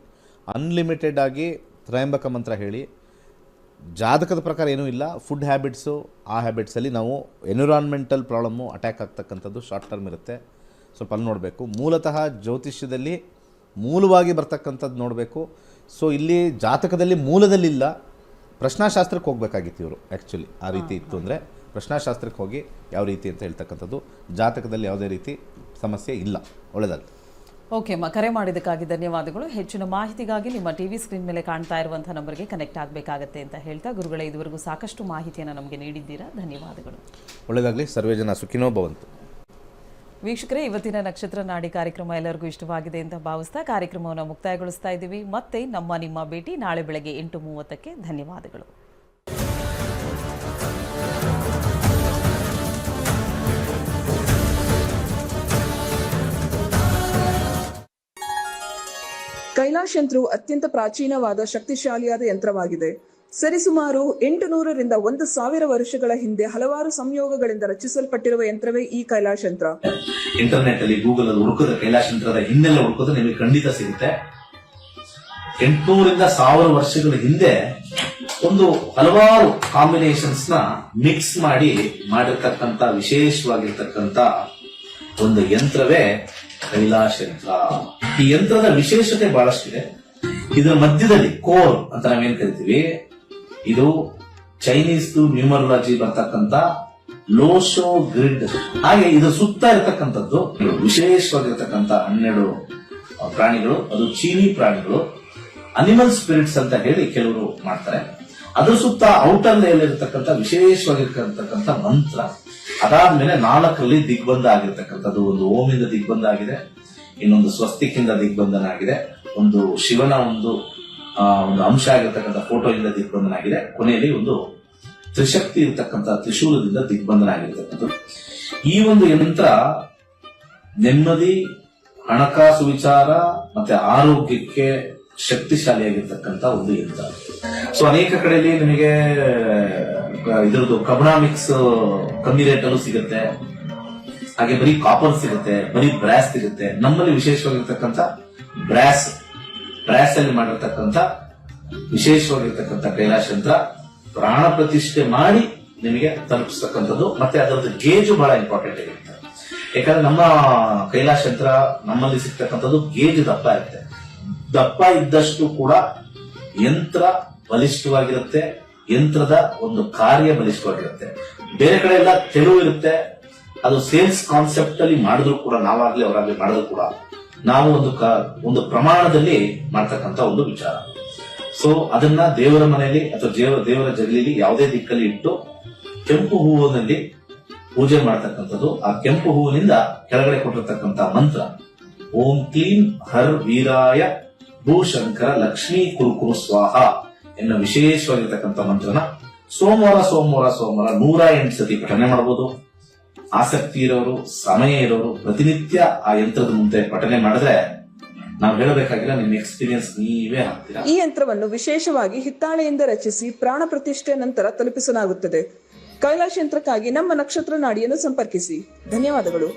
ಅನ್ಲಿಮಿಟೆಡ್ ಆಗಿ ತ್ರಯಂಬಕ ಮಂತ್ರ ಹೇಳಿ. ಜಾತಕದ ಪ್ರಕಾರ ಏನೂ ಇಲ್ಲ, ಫುಡ್ ಹ್ಯಾಬಿಟ್ಸು, ಆ ಹ್ಯಾಬಿಟ್ಸಲ್ಲಿ ನಾವು ಎನ್ವಿರಾನ್ಮೆಂಟಲ್ ಪ್ರಾಬ್ಲಮ್ಮು ಅಟ್ಯಾಕ್ ಆಗ್ತಕ್ಕಂಥದ್ದು ಶಾರ್ಟ್ ಟರ್ಮ್ ಇರುತ್ತೆ. ಸ್ವಲ್ಪ ಅಲ್ಲಿ ನೋಡಬೇಕು. ಮೂಲತಃ ಜ್ಯೋತಿಷ್ಯದಲ್ಲಿ ಮೂಲವಾಗಿ ಬರ್ತಕ್ಕಂಥದ್ದು ನೋಡಬೇಕು. ಸೊ ಇಲ್ಲಿ ಜಾತಕದಲ್ಲಿ ಮೂಲದಲ್ಲಿಲ್ಲ, ಪ್ರಶ್ನಾಶಾಸ್ತ್ರಕ್ಕೆ ಹೋಗಬೇಕಾಗಿತ್ತು ಇವರು. ಆ್ಯಕ್ಚುಲಿ ಆ ರೀತಿ ಇತ್ತು ಅಂದರೆ ಪ್ರಶ್ನಾಶಾಸ್ತ್ರಕ್ಕೆ ಹೋಗಿ ಯಾವ ರೀತಿ ಅಂತ ಹೇಳ್ತಕ್ಕಂಥದ್ದು. ಜಾತಕದಲ್ಲಿ ಯಾವುದೇ ರೀತಿ ಸಮಸ್ಯೆ ಇಲ್ಲ. ಒಳ್ಳೆಯದಾಗಲಿ. ಓಕೆ ಅಮ್ಮ, ಕರೆ ಮಾಡಿದ್ದಕ್ಕಾಗಿ ಧನ್ಯವಾದಗಳು. ಹೆಚ್ಚಿನ ಮಾಹಿತಿಗಾಗಿ ನಿಮ್ಮ ಟಿವಿ ಸ್ಕ್ರೀನ್ ಮೇಲೆ ಕಾಣ್ತಾ ಇರುವಂಥ ನಂಬರ್ಗೆ ಕನೆಕ್ಟ್ ಆಗಬೇಕಾಗತ್ತೆ ಅಂತ ಹೇಳ್ತಾ, ಗುರುಗಳೇ ಇದುವರೆಗೂ ಸಾಕಷ್ಟು ಮಾಹಿತಿಯನ್ನು ನಮಗೆ ನೀಡಿದ್ದೀರಾ, ಧನ್ಯವಾದಗಳು. ಒಳ್ಳೆಯದಾಗಲಿ. ಸರ್ವೇ ಜನ ಸುಖಿನೋ ಭವಂತು. ವೀಕ್ಷಕರೇ, ಇವತ್ತಿನ ನಕ್ಷತ್ರ ನಾಡಿ ಕಾರ್ಯಕ್ರಮ ಎಲ್ಲರಿಗೂ ಇಷ್ಟವಾಗಿದೆ ಅಂತ ಭಾವಿಸ್ತಾ ಕಾರ್ಯಕ್ರಮವನ್ನು ಮುಕ್ತಾಯಗೊಳಿಸ್ತಾ ಇದ್ದೀವಿ. ಮತ್ತೆ ನಿಮ್ಮ ಭೇಟಿ ನಾಳೆ ಬೆಳಗ್ಗೆ 8:30ಕ್ಕೆ. ಧನ್ಯವಾದಗಳು. ಕೈಲಾಶ್ ಯಂತ್ರವು ಅತ್ಯಂತ ಪ್ರಾಚೀನವಾದ ಶಕ್ತಿಶಾಲಿಯಾದ ಯಂತ್ರವಾಗಿದೆ. ಸರಿಸುಮಾರು 800ರಿಂದ 1000 ವರ್ಷಗಳ ಹಿಂದೆ ಹಲವಾರು ಸಂಯೋಗಗಳಿಂದ ರಚಿಸಲ್ಪಟ್ಟಿರುವ ಯಂತ್ರವೇ ಈ ಕೈಲಾಶ್ ಯಂತ್ರ. ಇಂಟರ್ನೆಟ್ ಅಲ್ಲಿ ಗೂಗಲ್ ಅಲ್ಲಿ ಹುಡುಕಿದ್ರೆ ಕೈಲಾಶ್ ಯಂತ್ರದ ಹಿಂದೆಲ್ಲ ಹುಡುಕಿದ್ರೆ ನಿಮಗೆ ಖಂಡಿತ ಸಿಗುತ್ತೆ. 800ರಿಂದ 1000 ವರ್ಷಗಳ ಹಿಂದೆ ಒಂದು ಹಲವಾರು ಕಾಂಬಿನೇಷನ್ಸ್ ನ ಮಿಕ್ಸ್ ಮಾಡಿರ್ತಕ್ಕಂಥ ವಿಶೇಷವಾಗಿರ್ತಕ್ಕಂಥ ಒಂದು ಯಂತ್ರವೇ ಕೈಲಾಶ್ ಯಂತ್ರ. ಈ ಯಂತ್ರದ ವಿಶೇಷತೆ ಬಹಳಷ್ಟಿದೆ. ಇದರ ಮಧ್ಯದಲ್ಲಿ ಕೋರ್ ಅಂತ ನಾವೇನ್ ಕರಿತೀವಿ, ಇದು ಚೈನೀಸ್ ನ್ಯೂಮರಾಲಜಿ ಬರ್ತಕ್ಕಂಥ ಲೋಶೋ ಗ್ರಿಡ್. ಹಾಗೆ ಇದು ಸುತ್ತ ಇರತಕ್ಕಂಥದ್ದು ವಿಶೇಷವಾಗಿರ್ತಕ್ಕಂಥ 12 ಪ್ರಾಣಿಗಳು. ಅದು ಚೀನಿ ಪ್ರಾಣಿಗಳು, ಅನಿಮಲ್ ಸ್ಪಿರಿಟ್ಸ್ ಅಂತ ಹೇಳಿ ಕೆಲವರು ಮಾಡ್ತಾರೆ. ಅದ್ರ ಸುತ್ತ ಔಟರ್ ಲೇಯರ್ ಇರತಕ್ಕಂಥ ವಿಶೇಷವಾಗಿರ್ತಕ್ಕಂಥ ಮಂತ್ರ. ಅದಾದ್ಮೇಲೆ 4ರಲ್ಲಿ ದಿಗ್ಬಂಧ ಆಗಿರ್ತಕ್ಕಂಥದ್ದು. ಒಂದು ಓಮಿಂದ ದಿಗ್ಬಂಧ ಆಗಿದೆ, ಇನ್ನೊಂದು ಸ್ವಸ್ತಿಕಿಂದ ದಿಗ್ಬಂಧನ ಆಗಿದೆ, ಒಂದು ಶಿವನ ಒಂದು ಅಂಶ ಆಗಿರ್ತಕ್ಕಂಥ ಫೋಟೋ ಇಂದ ದಿಗ್ಬಂಧನ ಆಗಿದೆ, ಕೊನೆಯಲ್ಲಿ ಒಂದು ತ್ರಿಶಕ್ತಿ ಇರತಕ್ಕಂಥ ತ್ರಿಶೂಲದಿಂದ ದಿಗ್ಬಂಧನ ಆಗಿರ್ತಕ್ಕಂಥದ್ದು. ಈ ಒಂದು ಯಂತ್ರ ನೆಮ್ಮದಿ, ಹಣಕಾಸು ವಿಚಾರ ಮತ್ತೆ ಆರೋಗ್ಯಕ್ಕೆ ಶಕ್ತಿಶಾಲಿಯಾಗಿರ್ತಕ್ಕಂಥ ಒಂದು ಯಂತ್ರ. ಸೊ ಅನೇಕ ಕಡೆಯಲ್ಲಿ ನಿಮಗೆ ಇದ್ರದ್ದು ಕಬ್ನಾಮಿಕ್ಸ್ ಕಮ್ಮಿ ರೇಟ್ ಅಲ್ಲೂ ಸಿಗುತ್ತೆ, ಹಾಗೆ ಬರೀ ಕಾಪರ್ ಸಿಗುತ್ತೆ, ಬರೀ ಬ್ರಾಸ್ ಸಿಗುತ್ತೆ. ನಮ್ಮಲ್ಲಿ ವಿಶೇಷವಾಗಿರ್ತಕ್ಕಂಥ ಬ್ರಾಸ್ ಅಲ್ಲಿ ಮಾಡಿರ್ತಕ್ಕಂಥ ವಿಶೇಷವಾಗಿರ್ತಕ್ಕಂಥ ಕೈಲಾಶ್ ಯಂತ್ರ ಪ್ರಾಣ ಪ್ರತಿಷ್ಠೆ ಮಾಡಿ ನಿಮಗೆ ತಲುಪಿಸ್ತಕ್ಕಂಥದ್ದು. ಮತ್ತೆ ಅದರದ್ದು ಗೇಜು ಬಹಳ ಇಂಪಾರ್ಟೆಂಟ್ ಆಗಿರುತ್ತೆ. ಯಾಕಂದ್ರೆ ನಮ್ಮ ಕೈಲಾಶ್ ಯಂತ್ರ ನಮ್ಮಲ್ಲಿ ಸಿಗ್ತಕ್ಕಂಥದ್ದು ಗೇಜ್ ದಪ್ಪ ಇರುತ್ತೆ. ದಪ್ಪ ಇದ್ದಷ್ಟು ಕೂಡ ಯಂತ್ರ ಬಲಿಷ್ಠವಾಗಿರುತ್ತೆ, ಯಂತ್ರದ ಒಂದು ಕಾರ್ಯ ಬಲಿಷ್ಠವಾಗಿರುತ್ತೆ. ಬೇರೆ ಕಡೆ ಎಲ್ಲ ತೆಳು ಇರುತ್ತೆ. ಅದು ಸೇಲ್ಸ್ ಕಾನ್ಸೆಪ್ಟ್ ಅಲ್ಲಿ ಮಾಡಿದ್ರು ಕೂಡ, ನಾವಾಗ್ಲಿ ಅವರಾಗ್ಲಿ ಮಾಡಿದ್ರು ಕೂಡ, ನಾವು ಒಂದು ಪ್ರಮಾಣದಲ್ಲಿ ಮಾಡ್ತಕ್ಕಂಥ ಒಂದು ವಿಚಾರ. ಸೊ ಅದನ್ನ ದೇವರ ಮನೆಯಲ್ಲಿ ಅಥವಾ ದೇವರ ಜಗಲಿಲಿ ಯಾವುದೇ ದಿಕ್ಕಲ್ಲಿ ಇಟ್ಟು ಕೆಂಪು ಹೂವಿನಲ್ಲಿ ಪೂಜೆ ಮಾಡ್ತಕ್ಕಂಥದ್ದು. ಆ ಕೆಂಪು ಹೂವಿನಿಂದ ಕೆಳಗಡೆ ಕೊಟ್ಟಿರ್ತಕ್ಕಂಥ ಮಂತ್ರ ಓಂ ಕ್ಲೀಂ ಹರ್ ವೀರಾಯ ಭೂಶಂಕರ ಲಕ್ಷ್ಮೀ ಕುರುಕುರು ಸ್ವಾಹ ಎನ್ನುವ ವಿಶೇಷವಾಗಿರ್ತಕ್ಕಂಥ ಮಂತ್ರನ ಸೋಮವಾರ 108 ಸತಿ ಪಠನೆ ಮಾಡಬಹುದು. ಆಸಕ್ತಿ ಇರೋರು, ಸಮಯ ಇರೋರು ಪ್ರತಿನಿತ್ಯ ಆ ಯಂತ್ರದ ಮುಂದೆ ಪಠನೆ ಮಾಡಿದ್ರೆ ನಾವು ಹೇಳಬೇಕಾಗಿಲ್ಲ, ನಿಮ್ಮ ಎಕ್ಸ್ಪೀರಿಯನ್ಸ್ ನೀವೇ ಹಾಕ್ತೀರಾ. ಈ ಯಂತ್ರವನ್ನು ವಿಶೇಷವಾಗಿ ಹಿತ್ತಾಳೆಯಿಂದ ರಚಿಸಿ ಪ್ರಾಣ ಪ್ರತಿಷ್ಠೆ ನಂತರ ತಲುಪಿಸಲಾಗುತ್ತದೆ. ಕೈಲಾಶ್ ಯಂತ್ರಕ್ಕಾಗಿ ನಮ್ಮ ನಕ್ಷತ್ರ ನಾಡಿಯನ್ನು ಸಂಪರ್ಕಿಸಿ. ಧನ್ಯವಾದಗಳು.